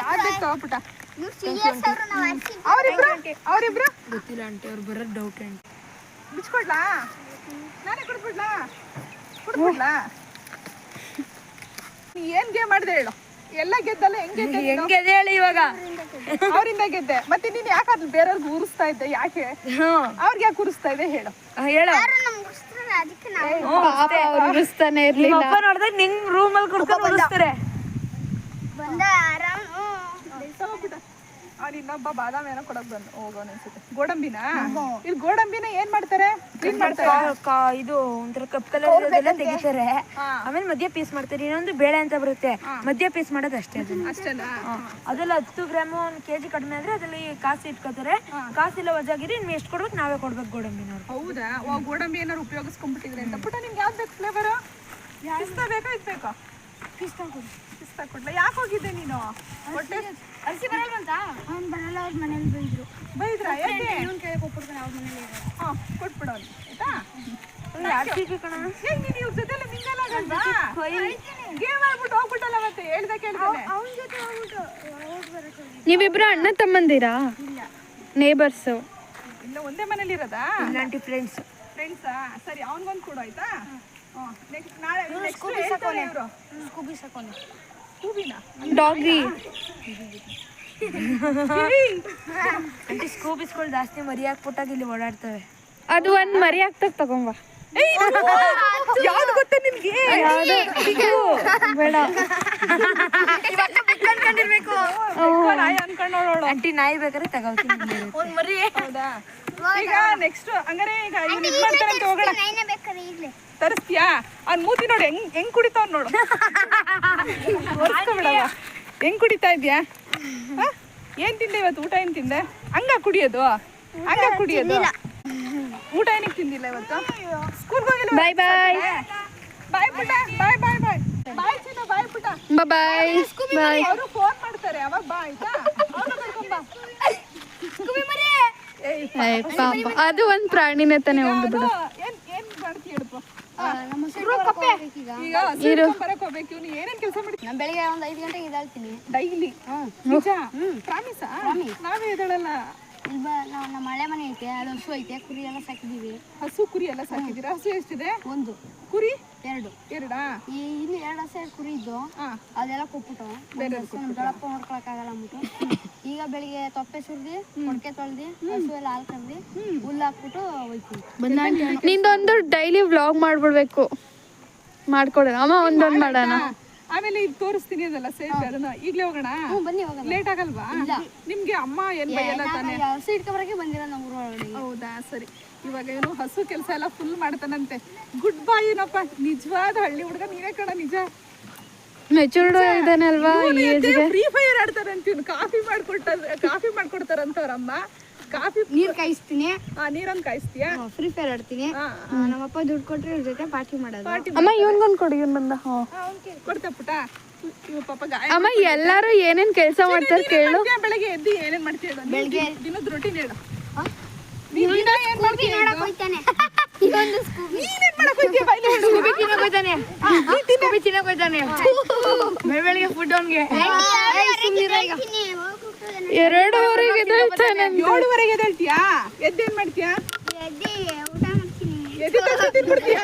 ಯಾವ್ದು ಬೇಕು ತಗೋ ಪುಟ್ಟ. ಇವ್ರು ಸೀರಿಯಸ್ ಅವರು ನಾವು ಆರ್ಸಿ. ಅವ್ರಿಬ್ರು ಗೊತ್ತಿಲ್ಲ ಆಂಟಿ, ಅವ್ರು ಬರೋದು ಡೌಟ್ ಆಂಟಿ. ಬಿಚ್ಕೊಡ್ಲಾ? ನಾನೇ ಕೊಡ್ಬಿಡ್ಲಾ? ಕೊಡ್ಬಿಡ್ಲಾ? ನೀ ಏನ್ ಗೇಮ್ ಮಾಡಿದೆ ಹೇಳು? ಎಲ್ಲ ಗೆದ್ದಲ್ಲ ಹೆಂಗೆ ಹೇಳಿ ಇವಾಗ? ಅವರಿಂದ ಗೆದ್ದೆ. ಮತ್ತೆ ನೀನ್ ಯಾಕೆ ಅದ್ ಬೇರೆಯವ್ರಿಗೆ ಉರಿಸ್ತಾ ಇದ್ದೆ? ಯಾಕೆ ಅವ್ರಿಗೆ ಯಾಕೆ ಉರಿಸ್ತಾ ಇದೆ ಹೇಳು? ಹೇಳು. ಯಾರು ನಮ್ಗೆ ಉರ್ಸ್ತಾರಲ್ಲ, ಅದಕ್ಕೆ ನಾವು ಪಾಪ ಅವ್ರು ಉರಿಸ್ತಾನೆ ಇರ್ಲಿಲ್ಲ. ಅಪ್ಪ ನೋಡಿದಾಗ ನಿಂಗ್ ರೂಮಲ್ಲಿ ಕುಡ್ಕೊಂಡು ಉರಿಸ್ತಾರೆ. ಬಂದ ಆರಾಮ್. ಅವ್ನು ಇನ್ನೊಬ್ಬ ಬಾದಾಮ್ ಏನೋ ಕೊಡಕ್ ಬಂದು ಹೋಗೋನ್ ಅನ್ಸುತ್ತೆ. ಗೋಡಂಬಿನ ಇಲ್ಲಿ ಗೋಡಂಬಿನ ಏನ್ ಮಾಡ್ತಾರೆ? ಕ್ಲೀನ್ ಮಾಡ್ತಾರೆ. ಇದು ಒಂಥರ ಕಪ್ ಕಲರ್ ಇರೋದೆಲ್ಲ ತೆಗಿತಾರೆ, ಆಮೇಲೆ ಮಧ್ಯ ಪೀಸ್ ಮಾಡ್ತಾರೆ. ಇನ್ನೊಂದು ಬೇಳೆ ಅಂತ ಬರುತ್ತೆ, ಮಧ್ಯ ಪೀಸ್ ಮಾಡೋದು ಅಷ್ಟೇ. ಅದನ್ನ ಅಷ್ಟೇನಾ? ಅದೆಲ್ಲ 10 ಗ್ರಾಮ್ 1 kg ಕಡಿಮೆ ಆದ್ರೆ ಅದ್ರಲ್ಲಿ ಕಾಸು ಇಟ್ಕೋತಾರೆ. ಕಾಸಿಲ್ಲ ವಜಾಗಿರಿ ಇನ್ನು ಎಷ್ಟು ಕೊಡ್ಬೇಕು ನಾವೇ ಕೊಡ್ಬೇಕು ಗೋಡಂಬಿನವ್ರು. ಹೌದಾ? ಗೋಡಂಬಿ ಏನಾರು ಉಪಯೋಗಿಸ್ಕೊಂಡ್ಬಿಟ್ಟಿದ್ರೆ ಅಂತ. ಪುಟ್ಟ ನಿಮ್ಗೆ ಯಾವ್ದು ಬೇಕು ಫ್ಲೇವರ್? ಪಿಸ್ತಾ ಬೇಕಾ ಇದು ಬೇಕಾ? ಪಿಸ್ತಾ ಕೊಡಿ. ಪಿಸ್ತಾ ಕೊಡ್ಲಾ? ಯಾಕೆ ಹೋಗಿದ್ದೆ ನೀನು? ಹೊಟ್ಟೆ ಅರಿಸಿ ಬರಲ್ವಂತ? ಅವ್ನು ಬರಲ್ಲ, ಅವ್ರ ಮನೇಲಿ ಬೈದ್ರು. ಬೈದ್ರಾ? ಯಾಕೆ? ಇವನ್ ಕೈ ಕೊಟ್ಬಿಡ್ತಾನೆ, ಅವ್ರ ಮನೇಲಿ. ಕೊಟ್ಬಿಡು ಅವ್ನು, ಆಯ್ತಾ? ಕಣ ಏನ್ ನೀನು ಇವ್ರ ಜೊತೆ ಮಿಂಗಲ್ ಆಗಲ್ವಾ? ಗೇಮ್ ಆಡ್ಬಿಟ್ಟು ಹೋಗ್ಬಿಟ್ಟಲ್ಲ ಮತ್ತೆ ಹೇಳ್ದೆ ಕೇಳ್ತಾನೆ. ಅವನ ಜೊತೆ ಹೋಗ್ಬಿಟ್ಟು ನೀವಿಬ್ರು ಅಣ್ಣ ತಮ್ಮಂದಿರಾ? ನೇಬರ್ಸು? ಇಲ್ಲ ಒಂದೇ ಮನೇಲಿ ಇರೋದಾ? Aunty friends. ಫ್ರೆಂಡ್ಸಾ? ಸರಿ ಅವನಿಗೊಂದು ಕೊಡು ಆಯ್ತಾ? ನೆಕ್ಸ್ಟ್ ನಾಳೆ ಸ್ಕೂಬಿ ಸಾಕೋನೆ. ಹೂವಿನ ಡಾಗಿ? ಆಂಟಿ ಸ್ಕೂಬಿಸ್ಗಳು ಜಾಸ್ತಿ ಮರಿ ಹಾಕ್ಬಿಟ್ಟಾಗ ಇಲ್ಲಿ ಓಡಾಡ್ತವೆ. ಅದು ಒಂದ್ ಮರಿ ಆಗ್ತಕ್ ತಗೊಂಬ. ಯಾವ್ದು ಗೊತ್ತಾ ನಿಮ್ಗೆ? ಬೇಡ ಅನ್ಕೊಂಡೋಳು. ಆಂಟಿ ನಾಯಿ ಬೇಕಾದ್ರೆ ತಗೋತೀನಿ. ಹೌದಾ? ಈಗ ನೆಕ್ಸ್ಟ್ ಹಂಗಾರೆ ಈಗ ಇವ್ನು ಇದ್ ಮಾಡ್ತಾರಂತ ಹೋಗೋಣ. ನೈನೇ ಬೇಕಾರೆ ಈಗಲೇ ತರಿಸ್ತೀಯಾ? ಅವ್ನ್ ಮೂತಿ ನೋಡಿ ಹೆಂಗ್ ಕುಡಿತಾವ್ ನೋಡು. ತೋರಿಸ್ಕೊಬಿಡವ ಹೆಂಗ್ ಕುಡಿತಾ ಇದ್ಯಾ? ಏನ್ ತಿಂದೆ ಇವತ್ತು? ಊಟ ಏನ್ ತಿಂದೆ? ಹಂಗ ಕುಡಿಯೋದು? ಊಟ ಏನಕ್ಕೆ ತಿಂದಿಲ್ಲ ಇವತ್ತು? ಸ್ಕೂಲ್ಗೆ ಹೋಗಿಲ್ಲ? ಬಾಯ್ ಬಾಯ್ ಬಾಯ್ ಪುಟ್ಟ. ಬಾಯ್ ಚಿನ್ನ, ಬಾಯ್ ಪುಟ್ಟ. ಬಾಯ್ ಬಾಯ್. ಅವರು ಫೋನ್ ಮಾಡ್ತಾರೆ, ಅವಾಗ ಬಾ ಆಯ್ತಾ? ಅವ್ರನ್ನ ಕರ್ಕೊಂಡ್ ಬಾ. ಏಯ್ ಪಾಪ ಅದು ಒಂದ್ ಪ್ರಾಣಿನೇ ತಾನೇ ಒಂದು ಬಿಡು. ಏನ್ ಮಾಡ್ತೀಯ ಹೇಳಪ್ಪ? ನಮ್ಮ ಈಗ ಹಸು ಬರಕ್ ಹೋಗ್ಬೇಕು. ಇವ್ನು ಏನೇನ್ ಕೆಲಸ ಮಾಡ್ತೀವಿ? ನಾನು ಬೆಳಿಗ್ಗೆ ಒಂದು 5 ಗಂಟೆಗೆ ಎದ್ದೇಳ್ತೀನಿ ಡೈಲಿ? ನಿಜ? ಪ್ರಾಮಿಸಾ? ನಾವೇ ಎದ್ದೇಳಲ್ಲ. ನಮ್ಮ ಹಳೆ ಮನೆ ಐತೆ, ಅದು ಹಸು ಐತೆ, ಕುರಿ ಎಲ್ಲ ಸಾಕಿದೀವಿ. ಹಸು ಕುರಿ ಎಲ್ಲ ಸಾಕಿದ್ದೀರಾ? ಹಸು ಎಷ್ಟಿದೆ? 1 ಕುರಿ 2 ಎರಡಾ? ಇನ್ನು 2 ಹಸು ಕುರಿ ಇದ್ದು ಅದೆಲ್ಲ ಕೊಟ್ಬಿಟ್ಟು ನಮ್ಮ ದೊಡ್ಡಪ್ಪ ನೋಡ್ಕೊಳಕ್ಕಾಗಲ್ಲ ಅಂದ್ಬಿಟ್ಟು ಈಗ ಬೆಳಿಗ್ಗೆ ತೊಪ್ಪೆ ಸುರಿದು ಮೊಳಕೆ ತೊಳ್ದು ಹಸು ಎಲ್ಲ ಹಾಲು ಕರ್ದು ಹುಲ್ಲು ಹಾಕ್ಬಿಟ್ಟು ಹೋಯ್ತೀವಿ. ನಿಂದೊಂದು ಡೈಲಿ ವ್ಲಾಗ್ ಮಾಡ್ಬಿಡ್ಬೇಕು. ಮಾಡ್ಕೊಡೋಣ ಅಮ್ಮ, ಒಂದೊಂದು ಮಾಡೋಣ. ಆಮೇಲೆ ಇದು ತೋರಿಸ್ತೀನಿ ಅದೆಲ್ಲ ಸೇಫ್. ಅದನ್ನ ಈಗಲೇ ಹೋಗೋಣ? ಬನ್ನಿ ಹೋಗೋಣ. ಲೇಟ್ ಆಗಲ್ವಾ ನಿಮ್ಗೆ? ಅಮ್ಮ ಏನ್ ಬೈಯಲ್ಲ ತಾನೆ? ಹಸು ಇಟ್ಕೊಬರಕ್ಕೆ ಬಂದಿರ ನಮ್ಮ ಊರೊಳಗಡೆ. ಹೌದಾ? ಸರಿ. ಇವಾಗ ಏನು ಹಸು ಕೆಲಸ ಎಲ್ಲ ಫುಲ್ ಮಾಡ್ತಾನಂತೆ. ಗುಡ್ ಬಾಯ್ ಏನಪ್ಪ, ನಿಜವಾದ ಹಳ್ಳಿ ಹುಡುಗ ನೀನೇ ಕಣ. ನಿಜ ಮೆಚೂರ್ಡ್ ಇದಾನೆ ಅಲ್ವಾ ಈ ಏಜ್ಗೆ. ಫ್ರೀ ಫೈರ್ ಆಡ್ತಾರಂತ. ಕಾಫಿ ಮಾಡ್ಕೊಡ್ತಾರಂತ ಅವ್ರಮ್ಮ. ಕಾಫಿ ನೀರು ಕಾಯಿಸ್ತೀನಿ. ನೀರೊಂದು ಕಾಯಿಸ್ತೀಯಾ? ಫ್ರೀ ಫೈರ್ ಆಡ್ತೀನಿ. ನಮ್ಮಪ್ಪ ದುಡ್ಡು ಕೊಟ್ಟರೆ ಇವ್ರ ಜೊತೆ ಪಾರ್ಟಿ ಮಾಡೋದು. ಅಮ್ಮ ಇವನ್ಗೊಂದು ಕೊಡಿ, ಇವನ್ ಬಂದ. ಕೊಡ್ತಾ ಪುಟ್ಟ. ಇವ ಪಾಪ ಗಾಯ. ಅಮ್ಮ ಎಲ್ಲಾರು ಏನೇನ್ ಕೆಲಸ ಮಾಡ್ತಾರೆ ಕೇಳು. ಬೆಳಗ್ಗೆ ಎದ್ದು ಏನೇನ್ ಮಾಡ್ತೀಯ? ಬೆಳಗ್ಗೆ ದಿನದ ರೊಟೀನ್ ಹೇಳು. ನೋಡಕ್ ಹೋಯ್ತಾನೆ. ಇನ್ನೊಂದು ಸ್ಕೂಬಿ ತಿನ್ನಕ್ ಹೋಯ್ತಾನೆ. ಬೆಳಗ್ಗೆ ಫುಡ್ ಅವ್ನಿಗೆ 2:30 ಎದ್ದೇಳ್ತಾನೆ. 7:30 ಎದ್ದೇಳ್ತೀಯಾ? ಎದ್ದೇನ್ ಮಾಡ್ತೀಯಾ? ಊಟ ಮಾಡ್ತೀನಿ. ಎದ್ದ ತಕ್ಷಣ ತಿನ್ಬಿಡ್ತೀಯಾ?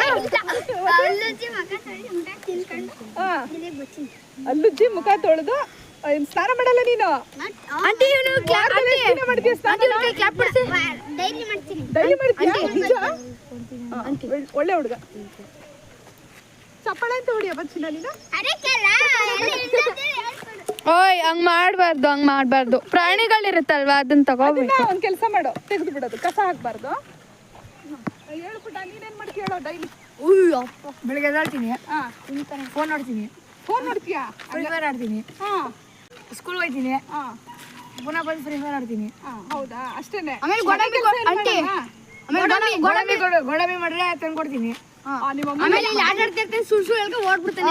ಅಲ್ಲುಜ್ಜಿ ಮಗ ತೊಳ್ದು ಊಟ ತಿನ್ಕೊಂಡು ಇಲ್ಲೇ ಬರ್ತೀನಿ. ಅಲ್ಲುಜ್ಜಿ ಮುಖ ತೊಳೆದು ಸ್ನಾನ ಮಾಡಲ್ಲ ನೀನು? ಡೈಲಿ ಮಾಡ್ತೀನಿ. ಡೈಲಿ ಮಾಡ್ತೀಯಾ? ನಿಜ? ಒಳ್ಳೆ ಹುಡುಗ. ಚಪ್ಪಾಳೆ ಅಂತ ಹೊಡಿಯ ಬಚ್ಚಿನ ನೀನು? ಅದಕ್ಕೆಲ್ಲ ಎಲ್ಲ ಇಲ್ದದೆ ಹೇಳ್ಕೊಡು. ಓಯ್ ಹಂಗ್ ಮಾಡ್ಬಾರ್ದು. ಪ್ರಾಣಿಗಳಿರುತ್ತಲ್ವಾ ಅದನ್ನ ತಗೋಬೇಕು. ಒಂದ್ ಕೆಲಸ ಮಾಡು, ತೆಗೆದು ಬಿಡೋದು. ಕಸ ಹಾಕ್ಬಾರ್ದು. ಹೇಳು ಪುಟ್ಟ, ನೀನೇನ್ ಮಾಡ್ತೀಯ ಹೇಳೋ ಡೈಲಿ? ಬೆಳಿಗ್ಗೆ ಎದ್ದಾಳ್ತೀನಿ, ಹಾ, ಫೋನ್ ನೋಡ್ತೀನಿ, ಫೋನ್ ನೋಡ್ತೀಯಾ? ಫ್ರೀ ಫೈರ್ ಆಡ್ತೀನಿ, ಹಾ ಸ್ಕೂಲ್ ಹೋಗ್ತೀನಿ, ಹಾ ಪುನಃ ಬಂದು ಫ್ರೀ ಫೈರ್ ಆಡ್ತೀನಿ. ಹಾ, ಹೌದಾ? ಅಷ್ಟೇನೆ? ಆಮೇಲೆ ಗೋಡಂಬಿ ಆಂಟಿ ಗೋಡಂಬಿ ಮಾಡ್ರೆ ತಂದ್ಕೊಡ್ತೀನಿ. ಆಮೇಲೆ ಇಲ್ಲಿ ಆಟ ಆಡ್ತಿರ್ತೀನಿ, ಸುಳ್ಳು ಸುಳ್ಳು ಹೇಳ್ಕೊಂಡು ಓಡ್ಬಿಡ್ತಾನೆ.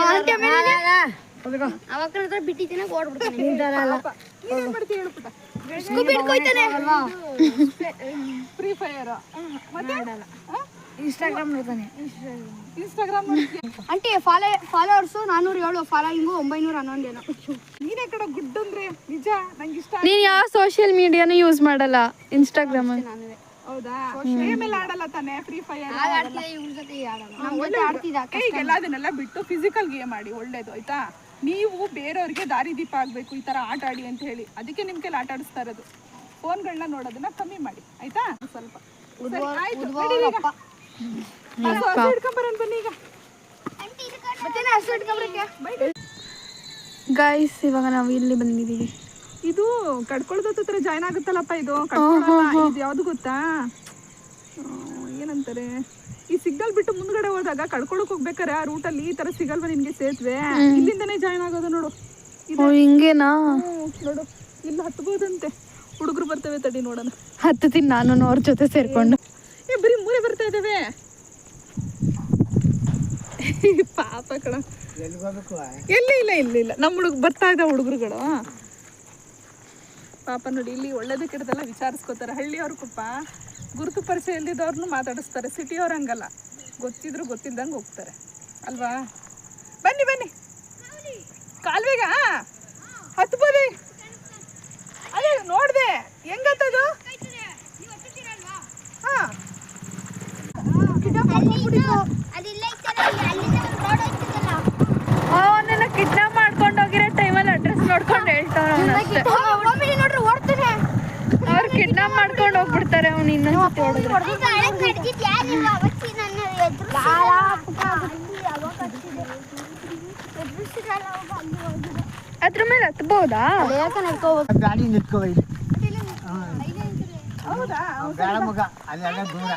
ಅವಾಗ ಹತ್ರ ಬಿಟ್ಟಿದ್ದೀನಿ, ಓಡ್ಬಿಡ್ತಾನೆ. ನೀನೇನ್ ಮಾಡ್ತೀಯ ಹೇಳು ಪುಟ್ಟ? ಸ್ಕೂಬಿ ಹಿಡ್ಕೊಯ್ತಾನೆ. ಫ್ರೀ ಫೈರ್ ಮತ್ತೆ ಇನ್ಸ್ಟಾಗ್ರಾಮ್ ನೋಡ್ತಾನೆ. ಇನ್ಸ್ಟಾಗ್ರಾಮ್ ನೋಡ್ತೀಯ? ಆಂಟಿ ಫಾಲೋವರ್ಸು 407, ಫಾಲೋಯಿಂಗು 911 ಏನೋ. ನೀನೇ ಕಡೆ ಗುಡ್ ಅಂದ್ರೆ ನಿಜ, ನಂಗೆ ಇಷ್ಟ. ನೀನ್ ಯಾವ ಸೋಷಿಯಲ್ ಮೀಡಿಯಾನು ಯೂಸ್ ಮಾಡಲ್ಲ, ಇನ್ಸ್ಟಾಗ್ರಾಮ್ ನಾನುವೆ ಹೌದಾ? ಗೇಮ್ ಎಲ್ಲ ಆಡಲ್ಲ ತಾನೆ? ಫ್ರೀ ಫೈರ್ ಆಡ್ತಿದ್ದೆ, ಇವ್ರ ಜೊತೆ ಆಡಲ್ಲ. ನಮ್ಮ ಜೊತೆ ಆಡ್ತಿದ್ದ. ಈಗೆಲ್ಲ ಅದನ್ನೆಲ್ಲ ಬಿಟ್ಟು ಫಿಸಿಕಲ್ ಗೇಮ್ ಆಡಿ, ಒಳ್ಳೇದು ಆಯ್ತಾ? ನೀವು ಬೇರೆಯವ್ರಿಗೆ ದಾರಿದೀಪ ಆಗ್ಬೇಕು ಈ ತರ ಆಟ ಆಡಿ ಅಂತ ಹೇಳಿ, ಅದಕ್ಕೆ ನಿಮ್ ಕೈಲಿ ಆಟ ಆಡಿಸ್ತಾ ಇರೋದು. ಫೋನ್ಗಳನ್ನ ನೋಡೋದನ್ನ ಕಮ್ಮಿ ಮಾಡಿ ಆಯ್ತಾ? ಸ್ವಲ್ಪ ಸರಿ, ಆಯ್ತು, ನಡೀರಿ ಈಗ. ಹಸು ಹಿಡ್ಕೊಂಬರೋಣ ಬನ್ನಿ ಈಗ. ಮತ್ತೇನ ಹಸು ಇಟ್ಕೊಂಡ್ರಕ್ಕೆ ಗೈಸ್ ಇವಾಗ ನಾವು ಇಲ್ಲಿ ಬಂದಿದ್ದೀವಿ. ಇದು ಕಡ್ಕೊಳ್ದ ಹತ್ರ ಜಾಯ್ನ್ ಆಗುತ್ತಲ್ಲಪ್ಪ, ಇದು ಕಡ್ಕೊಳಲ್ಲ. ಇದು ಯಾವ್ದು ಗೊತ್ತಾ? ಏನಂತಾರೆ, ಈ ಸಿಗ್ನಲ್ ಬಿಟ್ಟು ಮುಂದ್ಗಡೆ ಹೋದಾಗ ಕಡ್ಕೊಳಕ್ ಹೋಗ್ಬೇಕಾರೆ ಆ ರೂಟಲ್ಲಿ ಈ ತರ ಸಿಗಲ್ವ ನಿನ್ಗೆ ಸೇತುವೆ, ಇಲ್ಲಿಂದನೇ ಜಾಯ್ನ್ ಆಗೋದು ನೋಡು. ಓ ಹಿಂಗೇನಾ? ನೋಡು, ಇಲ್ಲಿ ಹತ್ಬೋದಂತೆ. ಹುಡುಗರು ಬರ್ತವೆ, ತಡಿ ನೋಡೋಣ. ಹತ್ತೀನಿ ನಾನು ಅವ್ರ ಜೊತೆ ಸೇರ್ಕೊಂಡು. ಬರೀ ಮೂರೇ ಬರ್ತಾ ಇದಾವೆ. ಪಾಪ ಕಣ. ಇಲ್ಲ ನಮ್ಮ ಹುಡುಗ ಬರ್ತಾ ಇದ್ದಾವೆ ಹುಡುಗರುಗಳು. ಪಾಪ ನೋಡಿ, ಇಲ್ಲಿ ಒಳ್ಳೇದು ಕೆಟ್ಟದೆಲ್ಲ ವಿಚಾರಿಸ್ಕೋತಾರೆ. ಹಳ್ಳಿಯವ್ರು ಪಾಪ ಗುರುತು ಪರಿಚಯ ಇಲ್ದಿದ್ದವ್ರನ್ನು ಮಾತಾಡಿಸ್ತಾರೆ. ಸಿಟಿಯವ್ರು ಹಂಗಲ್ಲ, ಗೊತ್ತಿದ್ರು ಗೊತ್ತಿಲ್ದಂಗೆ ಹೋಗ್ತಾರೆ ಅಲ್ವಾ? ಬನ್ನಿ ಬನ್ನಿ, ಕಾಲ್ವೇಗ ಹತ್ಬೋದಿ. ಅದೇ ನೋಡ್ದೆ, ಹೆಂಗತ್ತದು? ಹಾ, ಅದಿಲ್ಲ ಅಲ್ಲಿಂದ ರೋಡ್ ಹೋಗ್ತಿದ್ದಲ್ಲ. ಅವನ್ನೆಲ್ಲ ಕಿಡ್ನಾಪ್ ಮಾಡ್ಕೊಂಡು ಹೋಗಿರೋ ಟೈಮಲ್ಲಿ ಅಡ್ರೆಸ್ ನೋಡ್ಕೊಂಡು ಹೇಳ್ತಾವ. ನೋಡ್ರಿ ಓಡ್ತಾನೆ. ಅವ್ರು ಕಿಡ್ನಾಪ್ ಮಾಡ್ಕೊಂಡು ಹೋಗ್ಬಿಡ್ತಾರೆ. ಅವ್ನು ಇನ್ನೊಂದ್ಸತಿ ಹೊಡೆದ್ರೆ ಈಗ ಹಳೆ ಕಡ್ದಿದ್ ಯಾರಿಲ್ವ? ಅವತ್ತಿ ನನ್ನ ಅದ್ರ ಮೇಲೆ ಹತ್ಬೋದಾ? ಗಾಡಿ ನಿಂತ್ಕೋ ಇಲ್ಲಿ. ಹೌದಾ? ಬೇಡ ಮಗ, ಅಲ್ಲೆಲ್ಲ ದೂರ.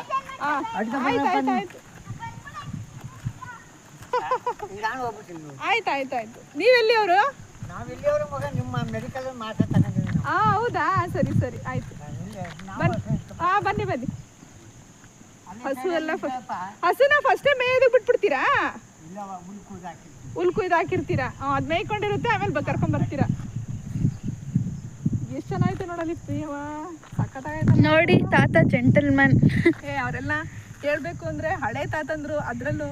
ಆಯ್ತಾಯ್ತು. ನೀವೆಲ್ಲಿ ಅವರು? ನಾವು ಇಲ್ಲಿಯವರು ಮಗ, ನಿಮ್ಮ ಮೆಡಿಕಲ್ ಮಾತ್ರ ತಗೊಂಡಿದ್ದೀವಿ ನಾವು. ಹೌದಾ? ಸರಿ ಆಯ್ತು. ಬನ್ನಿ ಬನ್ನಿ. ಹಸು ಎಲ್ಲ ಹಸುನ ಫಸ್ಟೇ ಮೇಯ್ದು ಬಿಟ್ಬಿಡ್ತೀರಾ? ಹುಲ್ ಕುಯ್ದು ಹಾಕಿರ್ತೀರಾ? ಅದ್ ಮೇಯ್ಕೊಂಡಿರುತ್ತೆ, ಆಮೇಲೆ ಕರ್ಕೊಂಡ್ ಬರ್ತೀರಾ. ಎಷ್ಟು ಚೆನ್ನಾಯ್ತು ನೋಡಲಿ ಪ್ರಿಯವ, ಸಖತ್ತಾಗೈತೆ ನೋಡಿ. ತಾತ ಜೆಂಟಲ್ಮನ್. ಅವರೆಲ್ಲ ಹೇಳ್ಬೇಕು ಅಂದ್ರೆ ಹಳೆ ತಾತಂದ್ರು, ಅದ್ರಲ್ಲೂ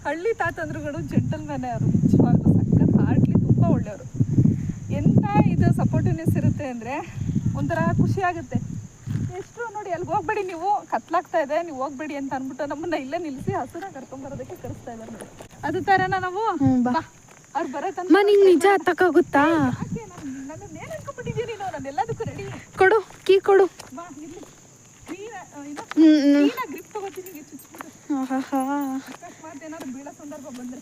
ಹಳ್ಳಿ ತಾತಂದ್ರುಗಳು ಜೆಂಟಲ್ಮನ್. ಅವರು ನಿಜವಾಗ್ಲೂ ಸಖತ್ ಹಾರ್ಟ್ಲಿ ತುಂಬಾ ಒಳ್ಳೆಯವರು. ಎಂತ ಇದು ಸಪೋರ್ಟಿವ್ನೆಸ್ ಇರುತ್ತೆ ಅಂದ್ರೆ ಒಂಥರ ಖುಷಿ ಆಗುತ್ತೆ. ಎಷ್ಟು ನೋಡಿ, ಅಲ್ಲಿಗೆ ಹೋಗ್ಬೇಡಿ ನೀವು, ಕತ್ಲಾಗ್ತಾ ಇದೆ, ನೀವು ಹೋಗ್ಬೇಡಿ ಅಂತ ಅಂದ್ಬಿಟ್ಟು ನಮ್ಮನ್ನ ಇಲ್ಲೇ ನಿಲ್ಲಿಸಿ ಹಸುನ ಕರ್ಕೊಂಡ್ಬರೋದಕ್ಕೆ ಕಳಿಸ್ತಾ ಇದ್ದಾರೆ ನೋಡಿ. ಅದು ತರನ ನಾವು ಅವ್ರು ಬರೋ ತನಕ ನಿಂಗೆ ನಿಜ ಹತ್ತಕ್ಕಾಗುತ್ತಾ? ನನ್ನ ನೇನ್ ಅನ್ಕೊಂಡ್ಬಿಟ್ಟಿದ್ದೀನಿ ನೀನು, ನಾನು ಎಲ್ಲದಕ್ಕೂ ರೆಡಿ. ಕೊಡು, ಕೀ ಕೊಡು. ಬಾ ಇಲ್ಲಿ ಗ್ರಿಪ್ ತಗೋತೀನಿ, ಚುಚ್ಚಿಬಿಟ್ಟು. ಅಕಸ್ಮಾತ್ ಏನಾದ್ರು ಬೀಳೋ ಸಂದರ್ಭ ಬಂದ್ರೆ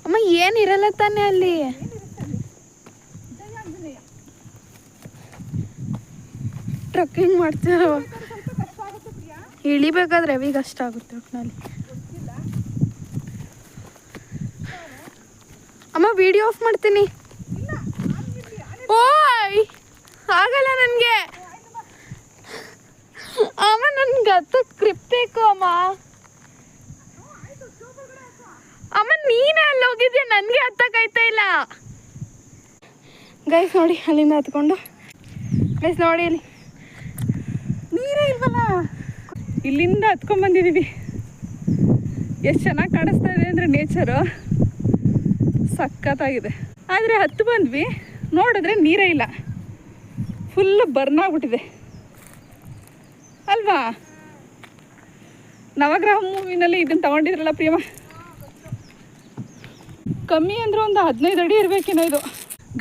ಅಮ್ಮ ಏನಿರಲ್ಲ ತಾನೆ ಅಲ್ಲಿ. ಟ್ರಕ್ಕಿಂಗ್ ಮಾಡ್ತಿರೋ ಇಳಿಬೇಕಾದ್ರೆ ಹೆವಿ ಕಷ್ಟ ಆಗುತ್ತೆ ಒಟ್ಟಿನಲ್ಲಿ. ಅಮ್ಮ ವಿಡಿಯೋ ಆಫ್ ಮಾಡ್ತೀನಿ. ಓಯ್ ಆಗಲ್ಲ ನನಗೆ ಅಮ್ಮ, ನನ್ಗೆ ಹತ್ತಕ್ಕೆ ಗ್ರಿಪ್ ಬೇಕು ಅಮ್ಮ. ಅಮ್ಮ ನೀನೇ ಅಲ್ಲಿ ಹೋಗಿದ್ಯಾ, ನನಗೆ ಹತ್ತಕ್ಕಾಯ್ತಾ ಇಲ್ಲ. ಗೈಸ್ ನೋಡಿ, ಅಲ್ಲಿಂದ ಹತ್ಕೊಂಡು. ಗೈಸ್ ನೋಡಿ, ಅಲ್ಲಿ ನೀರೇ ಇಲ್ವಲ್ಲ. ಇಲ್ಲಿಂದ ಹತ್ಕೊಂಡ್ ಬಂದಿದ್ದೀವಿ. ಎಷ್ಟು ಚೆನ್ನಾಗಿ ಕಾಣಿಸ್ತಾ ಇದೆ ಅಂದರೆ ನೇಚರು ಸಖತ್ತಾಗಿದೆ. ಆದರೆ ಹತ್ತು ಬಂದ್ವಿ, ನೋಡಿದ್ರೆ ನೀರೇ ಇಲ್ಲ, ಫುಲ್ಲು ಬರ್ನ್ ಆಗ್ಬಿಟ್ಟಿದೆ ಅಲ್ವಾ? ನವಗ್ರಹ ಮೂವಿನಲ್ಲಿ ಇದನ್ನು ತಗೊಂಡಿದ್ರಲ್ಲ ಪ್ರಿಯಮ್ಮ, ಕಮ್ಮಿ ಅಂದ್ರೆ ಒಂದು 15 ಅಡಿ ಇರಬೇಕೇನೋ. ಇದು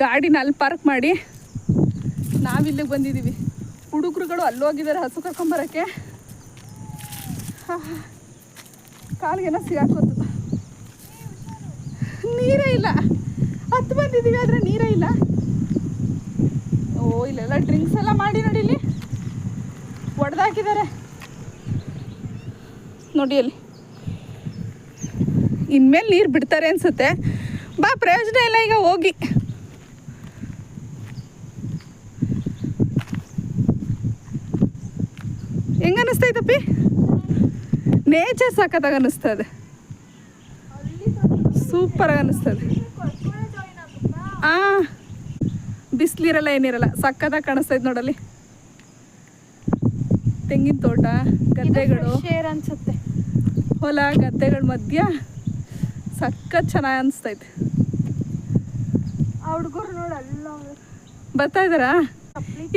ಗಾಡಿನ ಅಲ್ಲಿ ಪಾರ್ಕ್ ಮಾಡಿ ನಾವಿಲ್ಲಿಗೆ ಬಂದಿದ್ದೀವಿ. ಹುಡುಗರುಗಳು ಅಲ್ಲೋಗಿದ್ದಾರೆ ಹಸು ಕರ್ಕೊಂಬರೋಕ್ಕೆ. ಕಾಲಿಗೆಲ್ಲ ಸಿಗಾಕೋತು. ನೀರೇ ಇಲ್ಲ. ಹತ್ತು ಬಂದಿದ್ದೀವಿ ಆದರೆ ನೀರೇ ಇಲ್ಲ. ಓ, ಇಲ್ಲೆಲ್ಲ ಡ್ರಿಂಕ್ಸ್ ಎಲ್ಲ ಮಾಡಿ ನೋಡಿ, ಇಲ್ಲಿ ಹೊಡೆದಾಕಿದ್ದಾರೆ. ನೋಡಿ ಅಲ್ಲಿ. ಇನ್ಮೇಲೆ ನೀರು ಬಿಡ್ತಾರೆ ಅನ್ಸುತ್ತೆ. ಬಾ, ಪ್ರಯೋಜನ ಇಲ್ಲ ಈಗ ಹೋಗಿ. ಹೆಂಗ ಅನಿಸ್ತೈತಪ್ಪಿ? ನೇಚರ್ ಸಖತ್ತಾಗಿ ಅನ್ನಿಸ್ತದೆ, ಸೂಪರಾಗಿ ಅನ್ನಿಸ್ತದೆ. ಬಿಸಿಲಿರಲ್ಲ, ಏನಿರಲ್ಲ, ಸಖತ್ತಾಗಿ ಕಾಣಿಸ್ತೈತೆ ನೋಡಲ್ಲಿ. ತೆಂಗಿನ ತೋಟ, ಗದ್ದೆಗಳು, ಅನ್ಸುತ್ತೆ. ಹೊಲ ಗದ್ದೆಗಳ ಮಧ್ಯ ಸಖತ್ ಚೆನ್ನಾಗಿ ಅನಿಸ್ತೈತೆ. ಆ ಹುಡುಗರು ನೋಡಲ್ಲ ಬರ್ತಾ ಇದ್ದಾರಾ?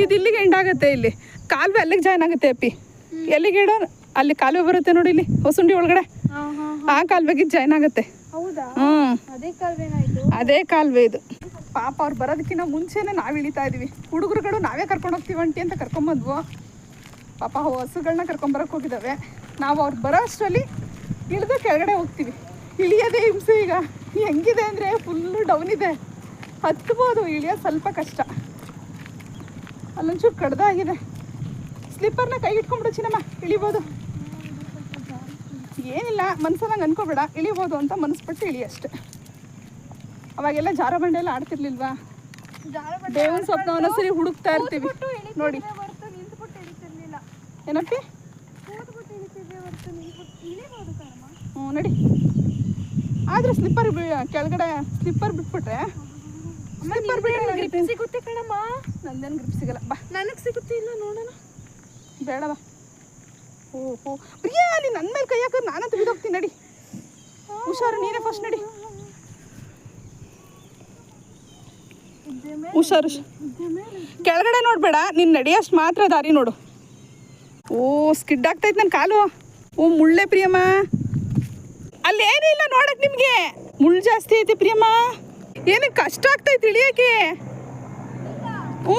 ಇದು ಇಲ್ಲಿಗೆ ಎಂಡಾಗತ್ತೆ. ಇಲ್ಲಿ ಕಾಲುವೆ ಅಲ್ಲಿಗೆ ಜಾಯ್ನ್ ಆಗುತ್ತೆ ಅಪ್ಪಿ. ಎಲ್ಲಿಗೆ ಇಡೋ ಅಲ್ಲಿ ಕಾಲುವೆ ಬರುತ್ತೆ ನೋಡಿ, ಇಲ್ಲಿ ಹೊಸುಂಡಿ ಒಳಗಡೆ. ಆ ಕಾಲುವೆಗೆ ಜಾಯ್ನ್ ಆಗುತ್ತೆ. ಹೌದಾ? ಅದೇ ಕಾಲುವೆನಾಯ್ತು. ಅದೇ ಕಾಲುವೆ ಇದು. ಪಾಪ ಅವ್ರು ಬರೋದಕ್ಕಿಂತ ಮುಂಚೆನೇ ನಾವು ಇಳಿತಾ ಇದೀವಿ. ಹುಡುಗರುಗಳು ನಾವೇ ಕರ್ಕೊಂಡು ಹೋಗ್ತೀವಿ ಅಂಟಿ ಅಂತ ಕರ್ಕೊಂಬಂದ್ವು. ಪಾಪ ಹಸುಗಳನ್ನ ಕರ್ಕೊಂಬರಕ್ಕೆ ಹೋಗಿದ್ದಾವೆ. ನಾವು ಅವ್ರು ಬರೋ ಅಷ್ಟರಲ್ಲಿ ಇಳಿದು ಕೆಳಗಡೆ ಹೋಗ್ತೀವಿ. ಇಳಿಯೋದೇ ಹಿಂಸೆ. ಈಗ ಹೆಂಗಿದೆ ಅಂದರೆ ಫುಲ್ಲು ಡೌನ್ ಇದೆ. ಹತ್ಬೋದು, ಇಳಿಯೋದು ಸ್ವಲ್ಪ ಕಷ್ಟ. ಅಲ್ಲೊಂಚೂರು ಕಡ್ದಾಗಿದೆ. ಸ್ಲಿಪ್ಪರ್ನ ಕೈ ಇಟ್ಕೊಂಡ್ಬಿಡು ಚಿನ್ನಮ್ಮ, ಇಳಿಬೋದು. ಏನಿಲ್ಲ, ಮನ್ಸದಂಗೆ ಅನ್ಕೋಬೇಡ, ಇಳಿಬೋದು ಅಂತ ಮನಸ್ಬಿಟ್ಟು ಇಳಿ ಅಷ್ಟೆ. ಅವಾಗೆಲ್ಲ ಜಾರ ಬಂಡೆ ಎಲ್ಲ ಆಡ್ತಿರ್ಲಿಲ್ವಾ? ಬೇವಿನ ಸೊಪ್ಪು ಒಂದೊಂದ್ಸರಿ ಹುಡುಕ್ತಾ ಇರ್ತೀವಿ ನೋಡಿ. ಏನಪ್ಪಿ? ಹ್ಞೂ ನಡಿ. ಆದ್ರೆ ಸ್ಲಿಪ್ಪರ್ ಕೆಳಗಡೆ ಸ್ಲಿಪ್ಪರ್ ಬಿಟ್ಬಿಟ್ರೆ ಸಿಗುತ್ತೆ ಕಣಮ್ಮ. ನಂದೇನು ಗ್ರಿಪ್ ಸಿಗಲ್ಲ. ಬಾ, ನನಗೆ ಸಿಗುತ್ತೆ ಇಲ್ಲ ನೋಡೋಣ. ಬೇಡ ಬಾ. ಓಹೋ ಪ್ರಿಯಾ, ನೀನು ನನ್ನ ಮೇಲೆ ಕೈ ಹಾಕೋದು ನಾನಂತೂ ಬಿದ್ದೋಗ್ತೀನಿ. ನಡಿ, ಹುಷಾರು, ನೀನೇ ಫಸ್ಟ್ ನಡಿ. ಹುಷಾರು, ಕೆಳಗಡೆ ನೋಡ್ಬೇಡ, ನೀನು ನಡೆಯಷ್ಟು ಮಾತ್ರ ದಾರಿ ನೋಡು. ಓ ಸ್ಕಿಡ್ ಆಗ್ತೈತೆ ನನ್ನ ಕಾಲು. ಓ ಮುಳ್ಳೆ ಪ್ರಿಯಮ್ಮ, ಅಲ್ಲಿ ಏನೂ ಇಲ್ಲ ನೋಡಕ್. ನಿಮಗೆ ಮುಳ್ಳು ಜಾಸ್ತಿ ಐತಿ ಪ್ರಿಯಮ್ಮ. ಏನಕ್ಕೆ ಕಷ್ಟ ಆಗ್ತೈತೆ ಇಳಿಯೋಕೆ? ಹ್ಞೂ,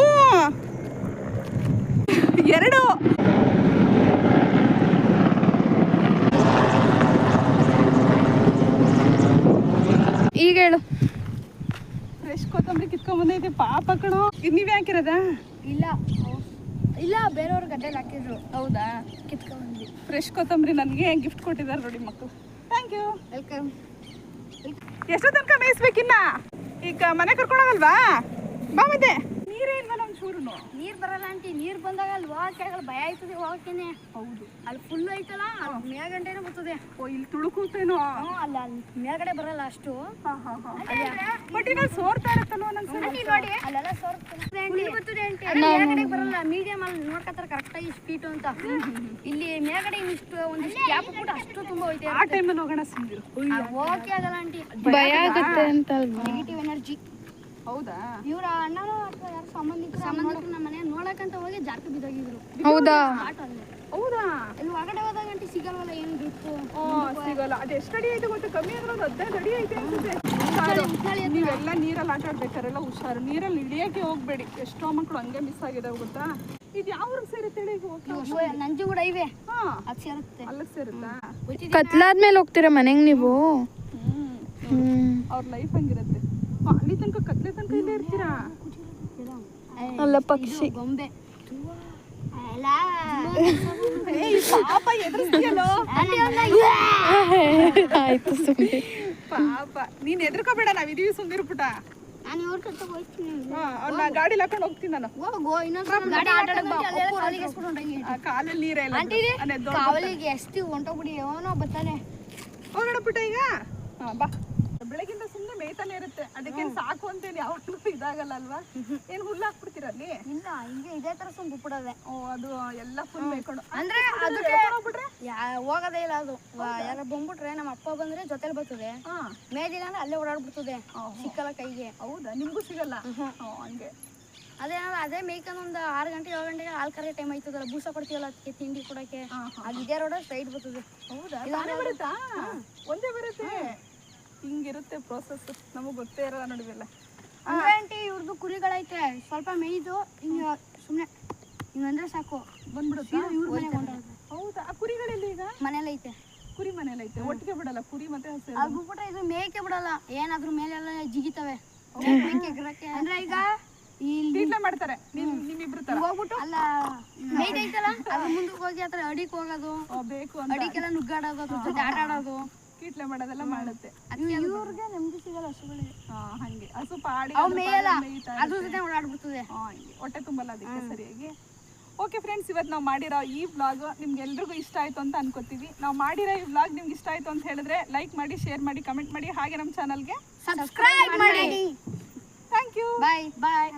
ಎರಡು. ಈಗ ಹೇಳು. ಫ್ರೆಶ್ ಕೊತ್ತಂಬರಿ ಕಿತ್ಕೊಂಡ್ಬಂದೈತೆ. ಪಾಪ ಕಣೋ. ಇದು ನೀವೇ ಹಾಕಿರೋದಾ? ಇಲ್ಲ ಇಲ್ಲ, ಬೇರೆಯವ್ರ ಗದ್ದೆಲಿ ಹಾಕಿದ್ರು. ಹೌದಾ? ಕಿತ್ಕೊಂಡ್ಬಂದ್ವಿ. ಫ್ರೆಶ್ ಕೊತ್ತಂಬರಿ ನನಗೆ ಗಿಫ್ಟ್ ಕೊಟ್ಟಿದ್ದಾರೆ ನೋಡಿ ಮಕ್ಕಳು. Thank you. ವೆಲ್ಕಮ್. ಎಷ್ಟು ತನಕ ಮೇಯಿಸ್ಬೇಕಿನ್ನ? ಈಗ ಮನೆ ಕರ್ಕೊಳಗಲ್ವಾ? ಬಾ ಮತ್ತೆ. ನೀರೇ ಇಲ್ವಾ ನಮ್ಮ ಚೂರುನು? ನೀರ್ ಬರಲ್ಲ ಆಂಟಿ. ನೀರ್ ಬಂದಾಗ ಅಲ್ಲಿ ಹೋಗಕ್ಕೆ ಭಯ ಆಯ್ತದೆ ಹೋಗಕ್ಕೇನೆ. ಹೌದು, ಅಲ್ಲಿ ಫುಲ್ ಐತಲ್ಲ, ಮೇಲ್ಗಂಟೆನೇ ಬರ್ತದೆ. ಓ ಇಲ್ಲಿ ತುಳುಕುತ್ತೇನೋ. ಅಲ್ಲ, ಅಲ್ಲಿ ಮೇಲ್ಗಡೆ ಬರಲ್ಲ ಅಷ್ಟು. ಬಟ್ ಈಗ ಸೋರ್ತಾ ಇರುತ್ತಲ್ವ ನನ್ನ ನೋಡಿ, ಅಲ್ಲೆಲ್ಲ ಮೇಲ್ಗಡೆ ಬರಲ್ಲ. ಮೀಡಿಯಂ ಅಲ್ಲಿ ನೋಡ್ಕತ್ತಾರ ಕರೆಕ್ಟ್ ಆಗಿ ಸ್ಪೀಡ್ ಅಂತ. ಇಲ್ಲಿ ಮೇಲ್ಗಡೆ ಇಷ್ಟು ಒಂದಿಷ್ಟು ಗ್ಯಾಪ್ ಕೂಡ ಅಷ್ಟು ತುಂಬಾ ಹೋಯ್ತು. ಆ ಟೈಮಲ್ಲಿ ಹೋಗೋಣ ಸುಂದಿರು. ಹೋಗಕ್ಕೆ ಆಗಲ್ಲ ಆಂಟಿ, ಭಯ ಆಗುತ್ತೆ ಅಂತ ಅಲ್ವಾ? Negative energy. ಹೌದಾ? ಇವ್ರ ಅಣ್ಣನೋ ಅಥವಾ ಯಾರು ಸಂಬಂಧಿಕರು ನಮ್ಮ ಮನೆ ನೋಡಕ್ಕಂತ ಹೋಗಿ ಜಾರ್ಕ ಬಿದ್ದೋಗಿದ್ರು. ಹೌದಾ? ಹೌದಾ? ಇಲ್ಲಿ ಹೊರಗಡೆ ಹೋದಾಗ ಗಂಟೆ ಸಿಗಲ್ವಲ್ಲ, ಏನು ಗಿಫ್ಟ್ ಸಿಗಲ್ಲ. ಅದು ಎಷ್ಟು ಅಡಿ ಐತೆ ಗೊತ್ತಾ? ಕಮ್ಮಿ ಅಂದ್ರೆ ಒಂದು 15 ಅಡಿ ಐತೆ ಅನ್ಸುತ್ತೆ. ನೀವೆಲ್ಲ ನೀರಲ್ಲಿ ಆಟ ಆಡ್ಬೇಕಾರೆಲ್ಲ ಹುಷಾರು. ನೀರಲ್ಲಿ ಇಳಿಯೋಕೆ ಹೋಗ್ಬೇಡಿ. ಎಷ್ಟೋ ಮಕ್ಕಳು ಹಂಗೆ ಮಿಸ್ ಆಗಿದಾವೆ ಗೊತ್ತಾ? ಇದು ಯಾವ ಊರಿಗೆ ಸೇರುತ್ತೆ ಹೇಳಿ? ನಂಜುಗೂಡ ಇವೆ, ಹಾ, ಅದು ಸೇರುತ್ತೆ. ಅಲ್ಲಿಗೆ ಸೇರುತ್ತಾ? ಕತ್ಲಾದ್ಮೇಲೆ ಹೋಗ್ತೀರಾ ಮನೆಗೆ ನೀವು? ಅವ್ರ ಲೈಫ್ ಹಂಗಿರುತ್ತೆ. ಅಲ್ಲಿ ತನಕ ಕತ್ಲೆ ತನಕ ಇಲ್ಲೇ ಇರ್ತೀರಾ? ಅಲ್ಲ ಪಕ್ಷಿ. ಗೊಂಬೆ ಪಾಪ ಎದುರಿಸ್ತೀಯಲ್ಲೋ. ಆಯ್ತು ಸುಮ್ಮನೆ. ಪಾಪ ನೀನ್ ಎದ್ರಕೋಬೇಡ, ನಾವಿದೀವಿ ಸುಂದಿರು ಪುಟ. ನಾನು ಇವ್ರ ಕತ್ತ ಹೋಗ್ತೀನಿ. ಅವ್ನ ಗಾಡಿ ಹಾಕೊಂಡು ಹೋಗ್ತೀನಿ ನಾನು. ಹೋಗೋ, ಇನ್ನೊಂದು ಗಾಡಿ ಕಾಲಲ್ಲಿ ನೀರೇ ಇಲ್ಲ. ಕಾವಲಿಗೆ ಎಷ್ಟು ಹೊಂಟೋಗ್ಬಿಡಿ, ಅವನೋ ಬರ್ತಾನೆ. ಹೋಗೋಣ ಪುಟ ಈಗ. ಬಾ. ಬೆಳಗಿಂದ ಸುಮ್ಮನೆ ಮೇಯ್ತಾನೆ ಇರುತ್ತೆ. ಅದಕ್ಕೆ ಸಾಕು ಅಂತೇಳಿ ಯಾವತ್ತೂ ಇದಾಗಲ್ಲ ಅಲ್ವಾ? ಏನ್ ಹುಲ್ಲು ಹಾಕ್ಬಿಡ್ತೀರ ಅಲ್ಲಿ? ಇಲ್ಲ, ಹಿಂಗೆ ಇದೇ ತರ ಸುಮ್ಮನೆ ಬಿಡೋದೆ. ಓ, ಅದು ಎಲ್ಲ ಫುಲ್ ಮೇಯ್ಕೊಂಡು ಅಂದ್ರೆ ಅದಕ್ಕೆ ಹೋಗೋದೇ ಇಲ್ಲ. ಅದು ಯಾರು ಬಂದ್ಬಿಟ್ರೆ, ನಮ್ಮ ಅಪ್ಪ ಬಂದ್ರೆ ಜೊತೆಲಿ ಬರ್ತದೆ. ಮೇದಿಲ್ಲ ಅಂದ್ರೆ ಅಲ್ಲೇ ಓಡಾಡ್ಬಿಡ್ತದೆ, ಸಿಕ್ಕಲ್ಲ ಕೈಗೆ. ಹೌದಾ? ನಿಮ್ಗೂ ಸಿಗಲ್ಲ? ಹಂಗೆ. ಅದೇ ಮೇಯ್ಕೊಂಡು ಒಂದು 6 ಗಂಟೆ 7 ಗಂಟೆಗೆ ಹಾಲು ಕರೆಯೋ ಟೈಮ್ ಆಯ್ತದಲ್ಲ, ಬೂಸ ಕೊಡ್ತೀವಲ್ಲ ಅದಕ್ಕೆ ತಿಂಡಿ ಕೊಡಕ್ಕೆ. ಅದು ಇದೇ ರೋಡ ಸ್ಟ್ರೈಟ್ ಬರ್ತದೆ. ಹೌದಾ? ನಾನೇ ಬರುತ್ತಾ? ಒಂದೇ ಬರುತ್ತೆ. ಹಿಂಗಿರುತ್ತೆ ಪ್ರೋಸೆಸ್, ನಮಗೆ ಗೊತ್ತೇ ಇರಲ್ಲ ನೋಡಿವೆಲ್ಲ. ಅಂದ್ರೆ ಆಂಟಿ ಇವ್ರದ್ದು ಕುರಿಗಳೈತೆ, ಸ್ವಲ್ಪ ಮೇಯ್ದು ಹಿಂಗ ಸುಮ್ಮನೆ ಹಿಂಗಂದ್ರೆ ಸಾಕು ಬಂದ್ಬಿಡುತ್ತಾ? ಇವ್ರ ಮನೆಗೆ ಹೊಂಟೋಗುತ್ತೆ. ಹೌದಾ? ಆ ಕುರಿಗಳೆಲ್ಲಿ ಈಗ? ಮನೇಲೈತೆ. ಕುರಿ ಮನೇಲೈತೆ, ಒಟ್ಟಿಗೆ ಬಿಡಲ್ಲ ಕುರಿ ಮತ್ತೆ ಹಸು? ಅದು ಬಿಟ್ರೆ ಇದು ಮೇಯ್ಕೆ ಬಿಡಲ್ಲ, ಏನಾದ್ರೂ ಮೇಲೆಲ್ಲ ಜಿಗಿತವೆ. ಅಂದ್ರೆ ಈಗ ತೀಟ್ಲೆ ಮಾಡ್ತಾರೆ ನಿಮ್ಮಿಬ್ರು ತರ ಹೋಗ್ಬಿಟ್ಟು ಅಲ್ಲ ಮೇಯ್ಟ್ ಐತಲ್ಲ ಅದ್ರ ಮುಂದಕ್ಕೆ ಹೋಗಿ ಹತ್ರ ಅಡಿಗೆ ಹೋಗೋದು ಬೇಕು ಅಂತ ಅಡಿಗೆಲ್ಲ ನುಗ್ಗಾಡೋದು ಅದ್ರ ಜೊತೆ ಆಟ ಆಡೋದು ಕೀಟ್ಲೆ ಮಾಡೋದೆಲ್ಲ ಮಾಡುತ್ತೆ. ಇವ್ರಿಗೆ ನೆಮ್ಮದಿ ಸಿಗಲ್ಲ ಹಸುಗಳಿಗೆ. ಹಂಗೆ ಹಸು ಪಾಡಿ ಅವು ಮೇಯಲ್ಲ ಮೇಯ್ತಾ ಅದ್ರ ಜೊತೆ ಓಡಾಡ್ಬಿಡ್ತದೆ. ಹಂಗೆ ಹೊಟ್ಟೆ ತುಂಬಲ್ಲ ಅದಕ್ಕೆ ಸರಿಯಾಗಿ. ಓಕೆ ಫ್ರೆಂಡ್ಸ್, ಇವತ್ತು ನಾವು ಮಾಡಿರೋ ಈ ವ್ಲಾಗ್ ನಿಮ್ಗೆಲ್ರಿಗೂ ಇಷ್ಟ ಆಯಿತು ಅಂತ ಅನ್ಕೋತೀವಿ. ನಾವು ಮಾಡಿರೋ ಈ ವ್ಲಾಗ್ ನಿಮ್ಗೆ ಇಷ್ಟ ಆಯಿತು ಅಂತ ಹೇಳಿದ್ರೆ ಲೈಕ್ ಮಾಡಿ, ಶೇರ್ ಮಾಡಿ, ಕಮೆಂಟ್ ಮಾಡಿ, ಹಾಗೆ ನಮ್ಮ ಚಾನಲ್ಗೆ ಸಬ್ಸ್ಕ್ರೈಬ್ ಮಾಡಿ. Thank you. Bye bye.